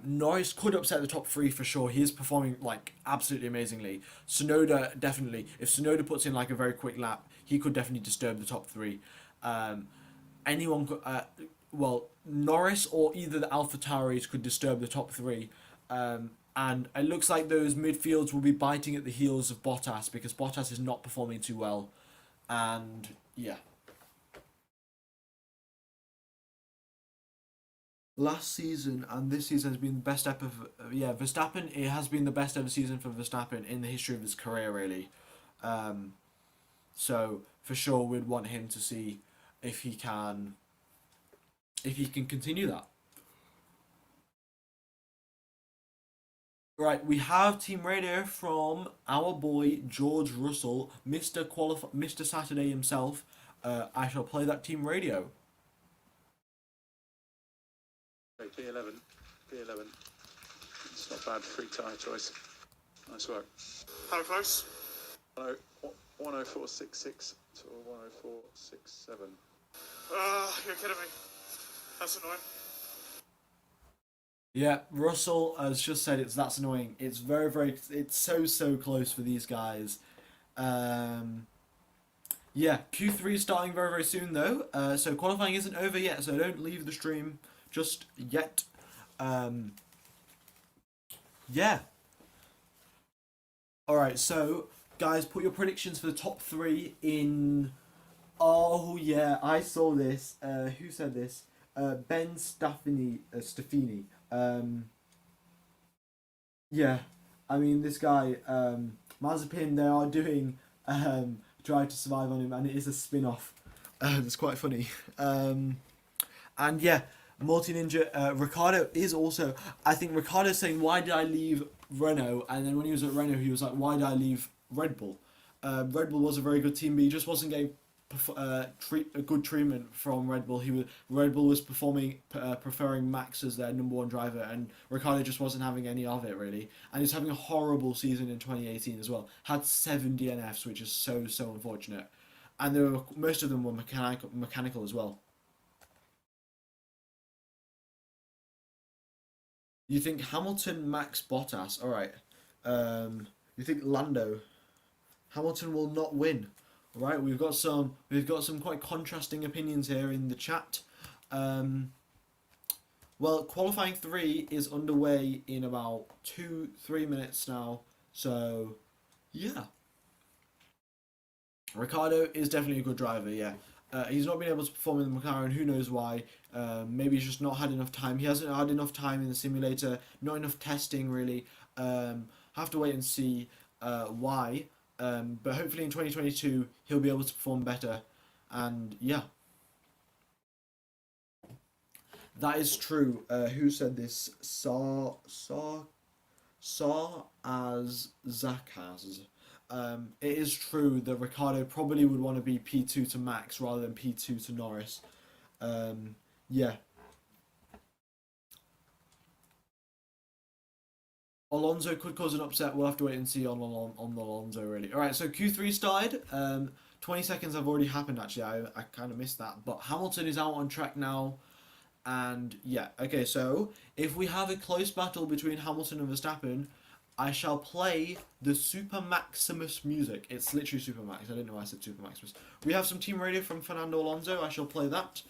Norris could upset the top 3 for sure. He is performing like absolutely amazingly. Tsunoda definitely. If Tsunoda puts in like a very quick lap, he could definitely disturb the top 3. Anyone could, Norris or either the AlphaTauris could disturb the top 3. And it looks like those midfields will be biting at the heels of Bottas because Bottas is not performing too well. And yeah. Last season and this season has been the best ever. Verstappen. It has been the best ever season for Verstappen in the history of his career, really. So for sure, we'd want him to see if he can continue that. Right, we have team radio from our boy George Russell, Mr. Saturday himself. I shall play that team radio. Okay, P11. It's not bad, free tyre choice. Nice work. How close? 104.66 to 104.67. You're kidding me. That's annoying. Yeah, Russell has just said that's annoying. It's very, very, it's so close for these guys. Yeah, Q3 is starting very, very soon though. So qualifying isn't over yet, so don't leave the stream just yet. Um, yeah. Alright, so guys, put your predictions for the top three in. Oh, yeah, I saw this. Who said this? Ben Staffini. Staffini. Yeah, I mean, this guy, Mazepin, they are doing Drive to Survive on him, and it is a spin off. It's quite funny. And yeah, Multi Ninja, Ricardo is also. I think Ricardo's saying, "Why did I leave Renault?" And then when he was at Renault, he was like, "Why did I leave Red Bull?" Red Bull was a very good team, but he just wasn't getting a good treatment from Red Bull. Red Bull was preferring Max as their number one driver, and Ricardo just wasn't having any of it really. And he's having a horrible season in 2018 as well. Had 7 DNFs, which is so unfortunate, and most of them were mechanical as well. You think Hamilton, Max, Bottas? All right. You think Lando? Hamilton will not win. All right. We've got some quite contrasting opinions here in the chat. Well, qualifying 3 is underway in about 2-3 minutes now. So, yeah. Ricardo is definitely a good driver. Yeah. He's not been able to perform in the McLaren. Who knows why? Maybe he's just not had enough time. He hasn't had enough time in the simulator. Not enough testing really. Have to wait and see why. But hopefully in 2022 he'll be able to perform better. And yeah, that is true. Who said this? Saw as Zakaz. It is true that Ricardo probably would want to be P2 to Max rather than P2 to Norris. Yeah. Alonso could cause an upset. We'll have to wait and see on Alonso really. All right, so Q3 started. 20 seconds have already happened actually. I kind of missed that. But Hamilton is out on track now. And yeah, okay, so if we have a close battle between Hamilton and Verstappen, I shall play the Super Maximus music. It's literally Super Max. I didn't know I said Super Maximus. We have some team radio from Fernando Alonso. I shall play that.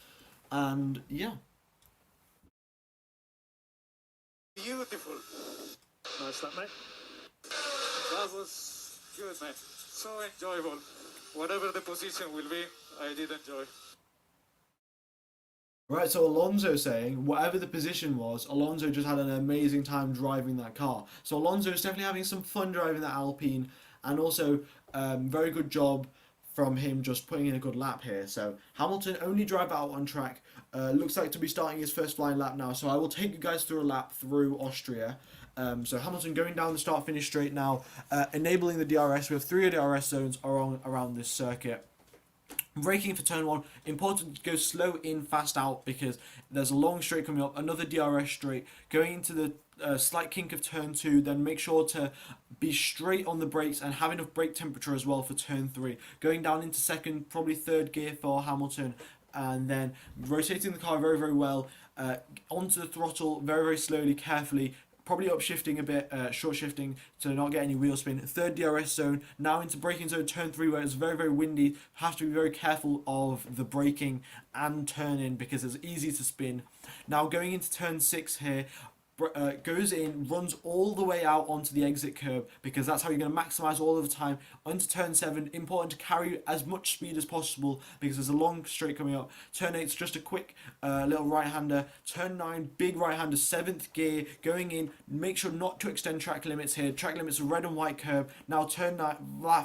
And yeah. Beautiful. Nice that, mate. That was good, mate. So enjoyable. Whatever the position will be, I did enjoy. Right, so Alonso saying, whatever the position was, Alonso just had an amazing time driving that car. So Alonso is definitely having some fun driving that Alpine, and also very good job from him just putting in a good lap here. So Hamilton only drive out on track. Looks like to be starting his first flying lap now. So I will take you guys through a lap through Austria. So Hamilton going down the start-finish straight now, enabling the DRS. We have 3 DRS zones around this circuit. Braking for turn 1, important to go slow in, fast out, because there's a long straight coming up, another DRS straight, going into the slight kink of turn 2, then make sure to be straight on the brakes and have enough brake temperature as well for turn 3. Going down into second, probably third gear for Hamilton, and then rotating the car very, very well, onto the throttle very, very slowly, carefully, probably upshifting a bit, short shifting to not get any wheel spin. Third DRS zone, now into braking zone turn 3 where it's very, very windy. Have to be very careful of the braking and turning because it's easy to spin. Now going into turn 6 here, goes in, runs all the way out onto the exit curb because that's how you're going to maximize all of the time. Onto turn 7, important to carry as much speed as possible because there's a long straight coming up. Turn 8's just a quick little right-hander. Turn 9, big right-hander, 7th gear, going in. Make sure not to extend track limits here. Track limits are red and white curb. Now turn 9,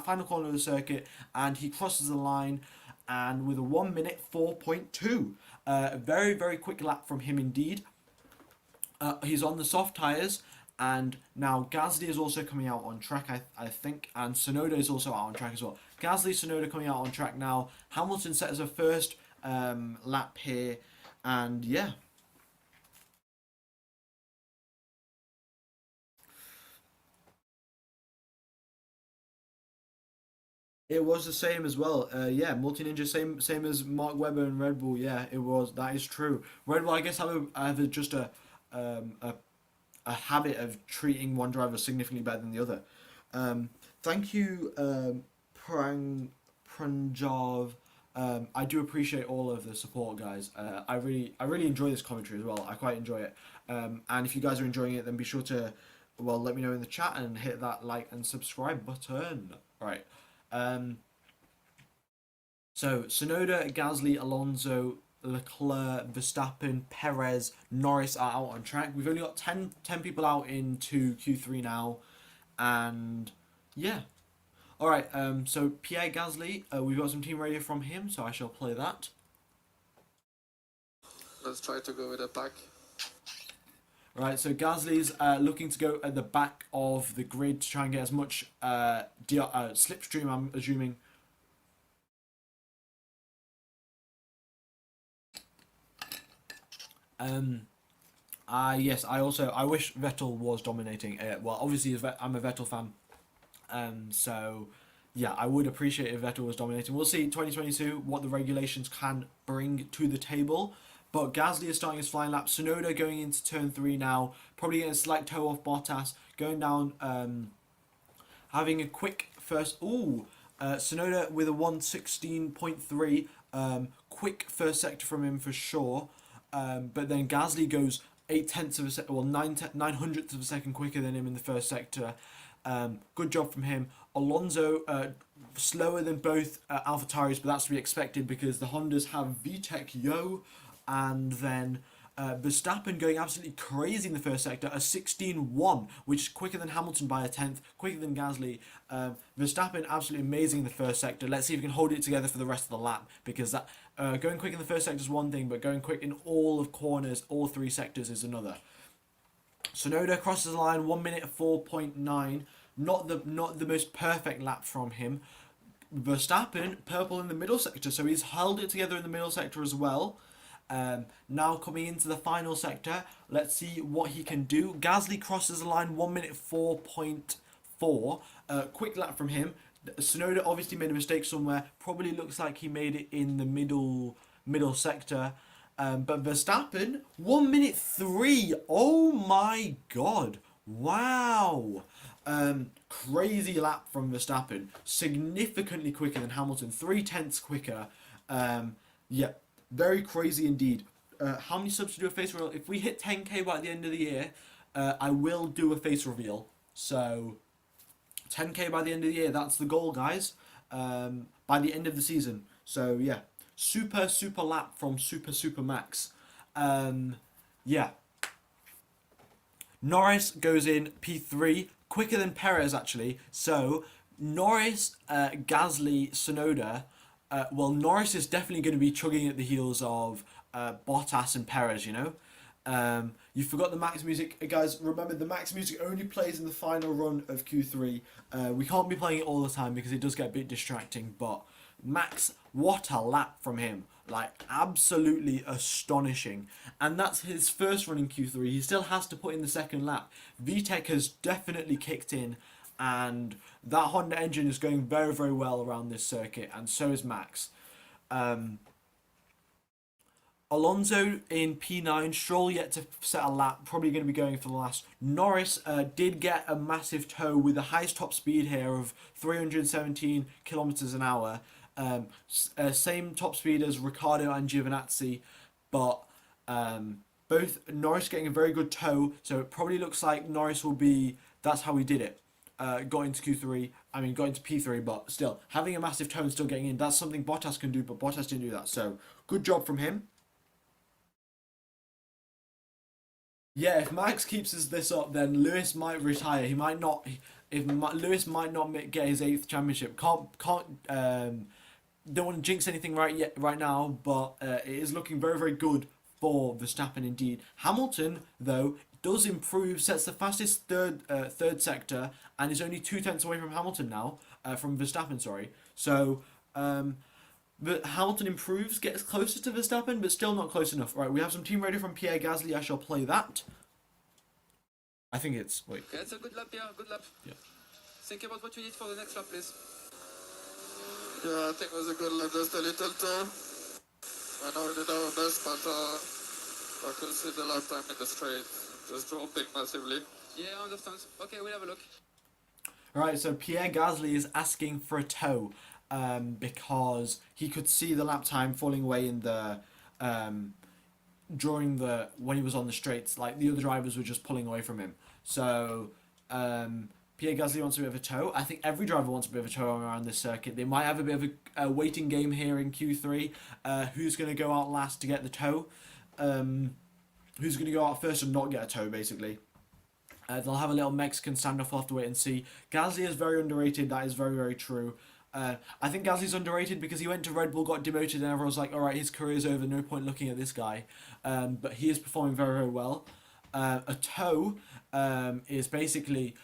final corner of the circuit, and he crosses the line, and with a 1 minute 4.2. Very, very quick lap from him indeed. He's on the soft tyres, and now Gasly is also coming out on track, I think, and Tsunoda is also out on track as well. Gasly, Tsunoda coming out on track now. Hamilton set as a first lap here, and yeah. It was the same as well. Yeah, Multi Ninja, same as Mark Webber and Red Bull. Yeah, it was. That is true. Red Bull, I guess, have just um, a a habit of treating one driver significantly better than the other. Thank you, Pranjav. I do appreciate all of the support, guys. I really enjoy this commentary as well. I quite enjoy it. And if you guys are enjoying it, then be sure to, well, let me know in the chat and hit that like and subscribe button. Right. So Sonoda, Gasly, Alonso, Leclerc, Verstappen, Perez, Norris are out on track. We've only got 10 people out into Q3 now, and yeah. All right. So Pierre Gasly, we've got some team radio from him, so I shall play that. Let's try to go with a pack. Right, so Gasly's looking to go at the back of the grid to try and get as much slipstream, I'm assuming. Yes, I wish Vettel was dominating. Well, obviously I'm a Vettel fan, so yeah, I would appreciate if Vettel was dominating. We'll see in 2022 what the regulations can bring to the table. But Gasly is starting his flying lap. Tsunoda going into turn 3 now, probably getting a slight toe off Bottas, going down, having a quick first. Tsunoda with a 1:16.3, quick first sector from him for sure. But then Gasly goes 0.8 of a second, well 9/900ths of a second quicker than him in the first sector. Good job from him. Alonso slower than both AlphaTauris, but that's to be expected because the Hondas have VTEC Yo. And then Verstappen going absolutely crazy in the first sector, a 16.1, which is quicker than Hamilton by a 10th, quicker than Gasly. Verstappen absolutely amazing in the first sector. Let's see if he can hold it together for the rest of the lap, because that going quick in the first sector is one thing, but going quick in all of corners, all 3 sectors is another. Tsunoda crosses the line 1 minute 4.9, not the most perfect lap from him. Verstappen purple in the middle sector, so he's held it together in the middle sector as well. Now coming into the final sector, let's see what he can do. Gasly crosses the line 1 minute 4.4. Quick lap from him. Tsunoda obviously made a mistake somewhere. Probably looks like he made it in the middle sector. But Verstappen 1 minute 3. Oh my god! Wow. Crazy lap from Verstappen. Significantly quicker than Hamilton. 0.3 quicker. Yeah. Very crazy indeed. How many subs to do a face reveal? If we hit 10k by the end of the year, I will do a face reveal. So, 10k by the end of the year, that's the goal, guys. By the end of the season. So, yeah. Super lap from Super Max. Yeah. Norris goes in P3, quicker than Perez, actually. So, Norris, Gasly, Tsunoda. Well, Norris is definitely going to be chugging at the heels of Bottas and Perez, you know. You forgot the Max music. Guys, remember the Max music only plays in the final run of Q3. We can't be playing it all the time because it does get a bit distracting, but Max, what a lap from him. Like, absolutely astonishing. And that's his first run in Q3. He still has to put in the second lap. VTEC has definitely kicked in, and that Honda engine is going very, very well around this circuit, and so is Max. Alonso in P9, Stroll yet to set a lap, probably going to be going for the last. Norris did get a massive toe with the highest top speed here of 317 kilometers an hour. Same top speed as Ricciardo and Giovinazzi, but both Norris getting a very good toe, so it probably looks like Norris will be, that's how he did it. Got into P3, but still, having a massive toe and still getting in, that's something Bottas can do, but Bottas didn't do that, so good job from him. Yeah, if Max keeps this up, then Lewis might retire. He might not. Lewis might not get his 8th championship. Don't want to jinx anything right now, but it is looking very, very good for Verstappen indeed. Hamilton, though, does improve, sets the fastest third sector, and is only 0.2 away from Hamilton now, from Verstappen, sorry. So, but Hamilton improves, gets closer to Verstappen, but still not close enough. Right, we have some team radio from Pierre Gasly. I shall play that. I think it's, wait. Okay, it's a good lap, yeah, good lap. Yeah. Think about what you need for the next lap, please. Yeah, I think it was a good lap, just a little toe. I know we did our best, but I could see the lap time in the straight just dropping massively. Yeah, I understand. Okay, we'll have a look. Right, so Pierre Gasly is asking for a tow because he could see the lap time falling away in the during the when he was on the straights. Like the other drivers were just pulling away from him. So Pierre Gasly wants a bit of a tow. I think every driver wants a bit of a tow around this circuit. They might have a bit of a waiting game here in Q3. Who's going to go out last to get the tow? Who's going to go out first and not get a tow, basically? They'll have a little Mexican standoff. We'll have to wait and see. Gasly is very underrated. That is very, very true. I think Gasly's underrated because he went to Red Bull, got demoted, and everyone's like, alright, his career's over, no point looking at this guy. But he is performing very, very well. A tow is basically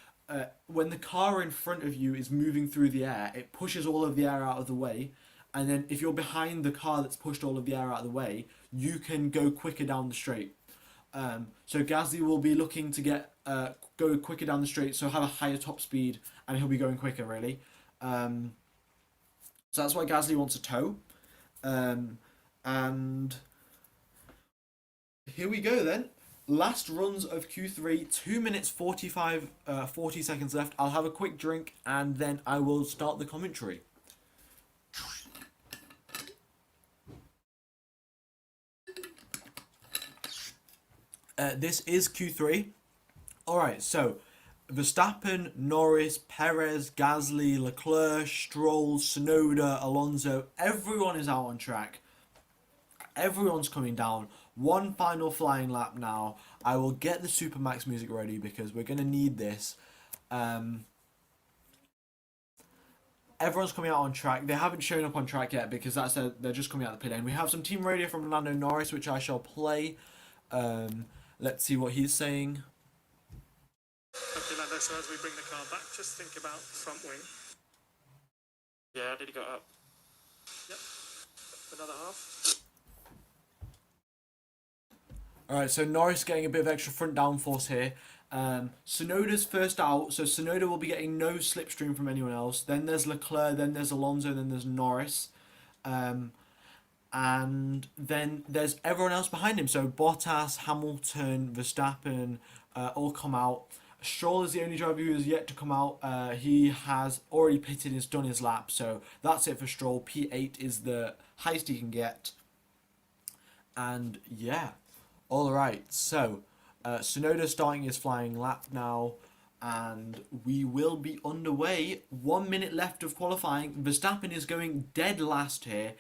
when the car in front of you is moving through the air, it pushes all of the air out of the way. And then if you're behind the car that's pushed all of the air out of the way, you can go quicker down the straight. So Gasly will be looking to get go quicker down the straight, so have a higher top speed, and he'll be going quicker, really. So that's why Gasly wants a tow. And here we go then. Last runs of Q3, 2 minutes 40 seconds left. I'll have a quick drink and then I will start the commentary. This is Q3. Alright, so Verstappen, Norris, Perez, Gasly, Leclerc, Stroll, Tsunoda, Alonso, everyone is out on track. Everyone's coming down. One final flying lap now. I will get the Supermax music ready because we're going to need this. Everyone's coming out on track. They haven't shown up on track yet because they're just coming out of the pit lane. We have some team radio from Lando Norris, which I shall play. Let's see what he's saying. Okay, Lando, so as we bring the car back, just think about front wing. Yeah, I nearly got up. Yep. Another half. Alright, so Norris getting a bit of extra front downforce here. Tsunoda's first out, so Tsunoda will be getting no slipstream from anyone else. Then there's Leclerc, then there's Alonso, then there's Norris. And then there's everyone else behind him. So Bottas, Hamilton, Verstappen all come out. Stroll is the only driver who has yet to come out. He has already pitted and has done his lap, so that's it for Stroll. P8 is the highest he can get. And yeah, alright, so Tsunoda starting his flying lap now, and we will be underway. 1 minute left of qualifying. Verstappen is going dead last here.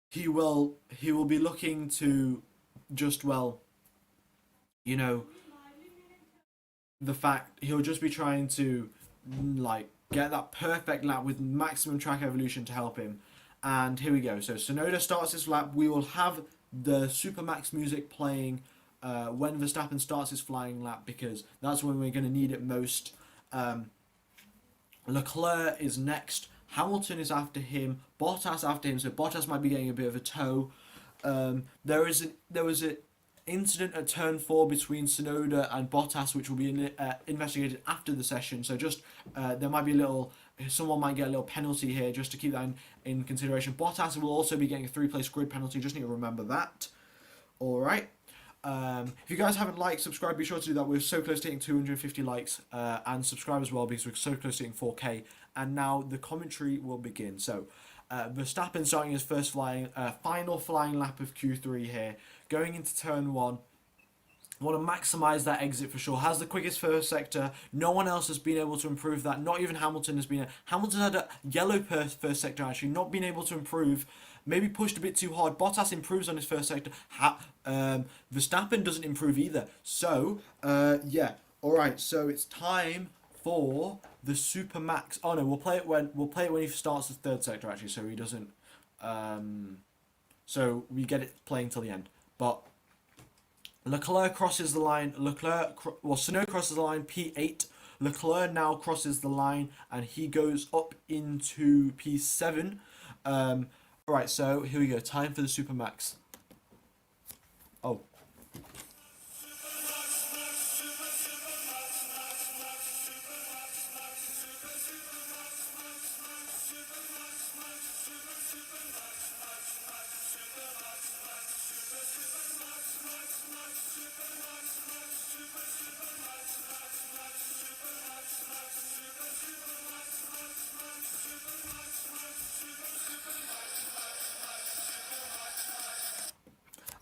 He will be looking to just, well, you know, the fact he'll just be trying to like get that perfect lap with maximum track evolution to help him. And here we go. So Tsunoda starts his lap. We will have the Supermax music playing when Verstappen starts his flying lap because that's when we're going to need it most. Leclerc is next. Hamilton is after him. Bottas after him. So Bottas might be getting a bit of a tow. There was an incident at turn 4 between Tsunoda and Bottas, which will be investigated after the session. So just there might be someone might get a little penalty here just to keep that in consideration. Bottas will also be getting a 3-place grid penalty. Just need to remember that. All right. If you guys haven't liked, subscribe, be sure to do that. We're so close to hitting 250 likes and subscribe as well because we're so close to hitting 4K. And now the commentary will begin. So Verstappen starting his first final flying lap of Q3 here, going into turn 1. Want to maximise that exit for sure. Has the quickest first sector. No one else has been able to improve that. Not even Hamilton has been. Hamilton had a yellow first sector actually, not been able to improve. Maybe pushed a bit too hard. Bottas improves on his first sector. Verstappen doesn't improve either. So yeah. All right. So it's time for the Supermax. Oh no, we'll play it when he starts the third sector actually. So he doesn't. So we get it playing till the end, but. Leclerc crosses the line. Tsunoda crosses the line. P8. Leclerc now crosses the line, and he goes up into P7. Alright, so here we go. Time for the Supermax. Oh.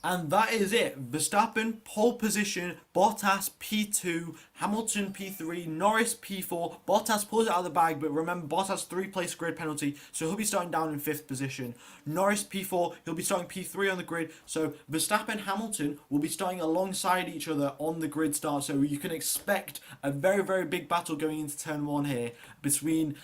And that is it. Verstappen, pole position, Bottas P2, Hamilton P3, Norris P4. Bottas pulls it out of the bag, but remember, Bottas 3-place grid penalty, so he'll be starting down in 5th position. Norris P4, he'll be starting P3 on the grid, so Verstappen and Hamilton will be starting alongside each other on the grid start, so you can expect a very, very big battle going into turn 1 here between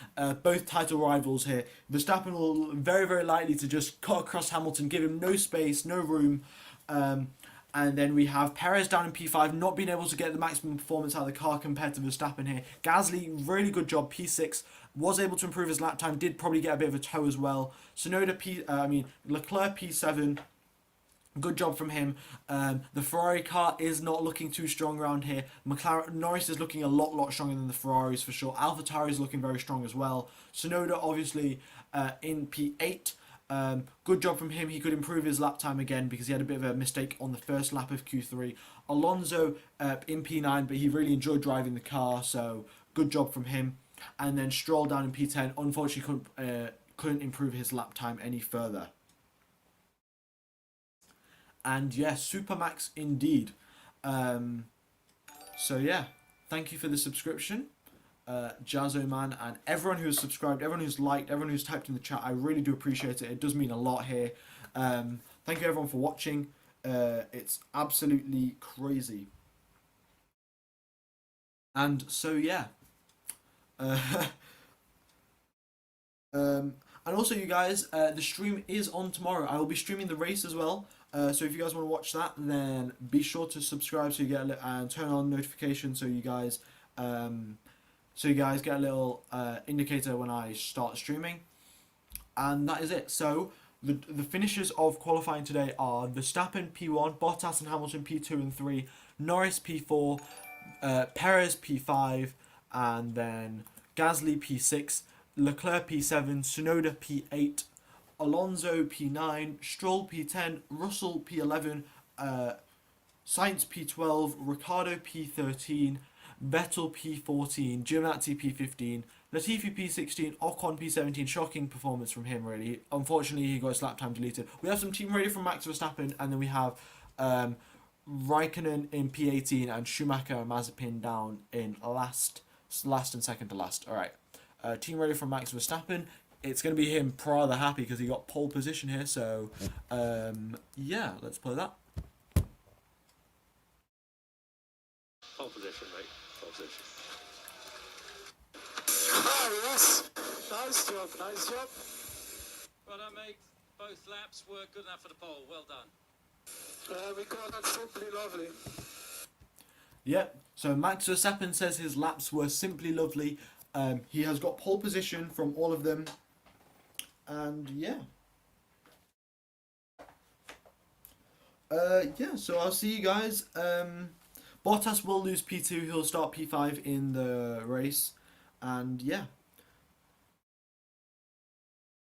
both title rivals here. Verstappen will very, very likely to just cut across Hamilton, give him no space, no room. And then we have Perez down in P5, not being able to get the maximum performance out of the car compared to Verstappen here. Gasly, really good job, P6, was able to improve his lap time, did probably get a bit of a tow as well. Leclerc P7, good job from him. The Ferrari car is not looking too strong around here. Norris is looking a lot stronger than the Ferraris for sure. AlphaTauri is looking very strong as well. Tsunoda obviously in P8. Good job from him. He could improve his lap time again because he had a bit of a mistake on the first lap of Q3. Alonso in P9, but he really enjoyed driving the car, so good job from him. And then Stroll down in P10. Unfortunately, couldn't improve his lap time any further. And yes, Supermax indeed. So yeah, thank you for the subscription. Jazzo Man, and everyone who's subscribed, everyone who's liked, everyone who's typed in the chat. I really do appreciate it. It does mean a lot here. Thank you everyone for watching. It's absolutely crazy. And so yeah. And also you guys, the stream is on tomorrow. I will be streaming the race as well. So if you guys want to watch that, then be sure to subscribe so you get and turn on notifications so you guys get a little indicator when I start streaming. And that is it. So the finishers of qualifying today are Verstappen P1, Bottas and Hamilton P2 and 3, Norris P4, Perez P5, and then Gasly P6, Leclerc P7, Tsunoda P8, Alonso P9, Stroll P10, Russell P11, Sainz P12, Ricciardo P13, Vettel P14, Giovinazzi P15, Latifi P16, Ocon P17. Shocking performance from him, really. Unfortunately, he got his lap time deleted. We have some team ready from Max Verstappen, and then we have Raikkonen in P18 and Schumacher and Mazepin down in last and second to last. All right, team ready from Max Verstappen. It's going to be him rather happy because he got pole position here. So yeah, let's play that. Pole position, mate. Pole position. Ah, yes. Nice job, nice job. Well done, mate. Both laps were good enough for the pole. Well done. We got that simply lovely. Yep. So Max Verstappen says his laps were simply lovely. He has got pole position from all of them. And yeah. Yeah, so I'll see you guys. Bottas will lose P2. He'll start P5 in the race. And yeah.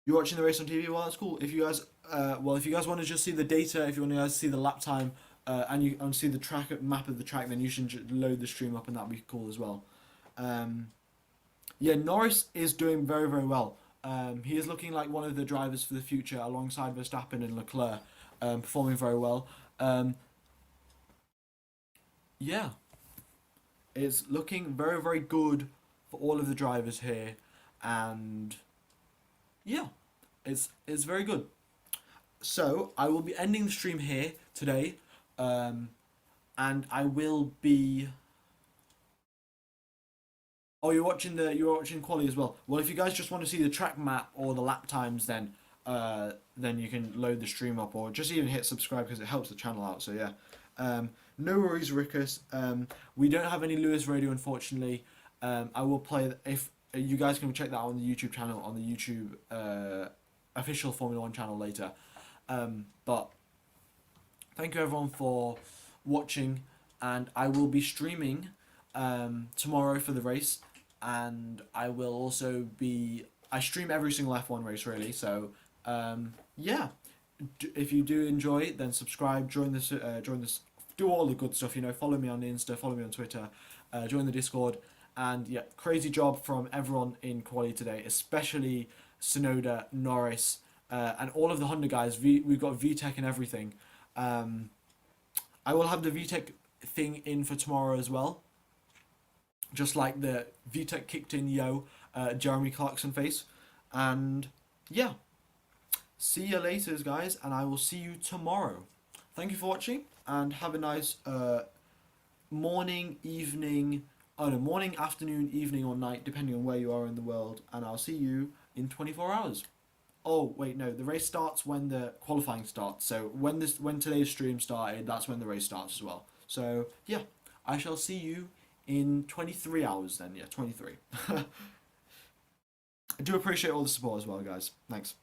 You're watching the race on TV? Well, that's cool. If you guys, if you guys want to just see the data, if you want to guys see the lap time, and you want to see the map of the track, then you should load the stream up, and that'd be cool as well. Yeah, Norris is doing very, very well. He is looking like one of the drivers for the future, alongside Verstappen and Leclerc, performing very well. Yeah, it's looking very, very good for all of the drivers here, and yeah, it's very good. So I will be ending the stream here today, and I will be. Oh, you're watching Quali as well. Well, if you guys just want to see the track map or the lap times, then you can load the stream up, or just even hit subscribe because it helps the channel out. So yeah, no worries, Rickus. We don't have any Lewis Radio, unfortunately. I will play if you guys can check that out on the YouTube channel, on the YouTube official Formula 1 channel later. But thank you everyone for watching, and I will be streaming tomorrow for the race, and I will also I stream every single F1 race really, so yeah, if you do enjoy, then subscribe, join this do all the good stuff, you know, follow me on Insta, follow me on Twitter, join the Discord, and yeah, crazy job from everyone in Quali today, especially Sonoda, Norris, and all of the Honda guys. We've got VTech and everything. I will have the VTech thing in for tomorrow as well, just like the VTech kicked in Jeremy Clarkson face. And yeah, see you later, guys, and I will see you tomorrow. Thank you for watching, and have a nice morning, afternoon, evening, or night, depending on where you are in the world, and I'll see you in 24 hours. Oh, wait, no, the race starts when the qualifying starts, so when today's stream started, that's when the race starts as well. So, yeah, I shall see you in 23 hours then, yeah, 23. I do appreciate all the support as well, guys. Thanks.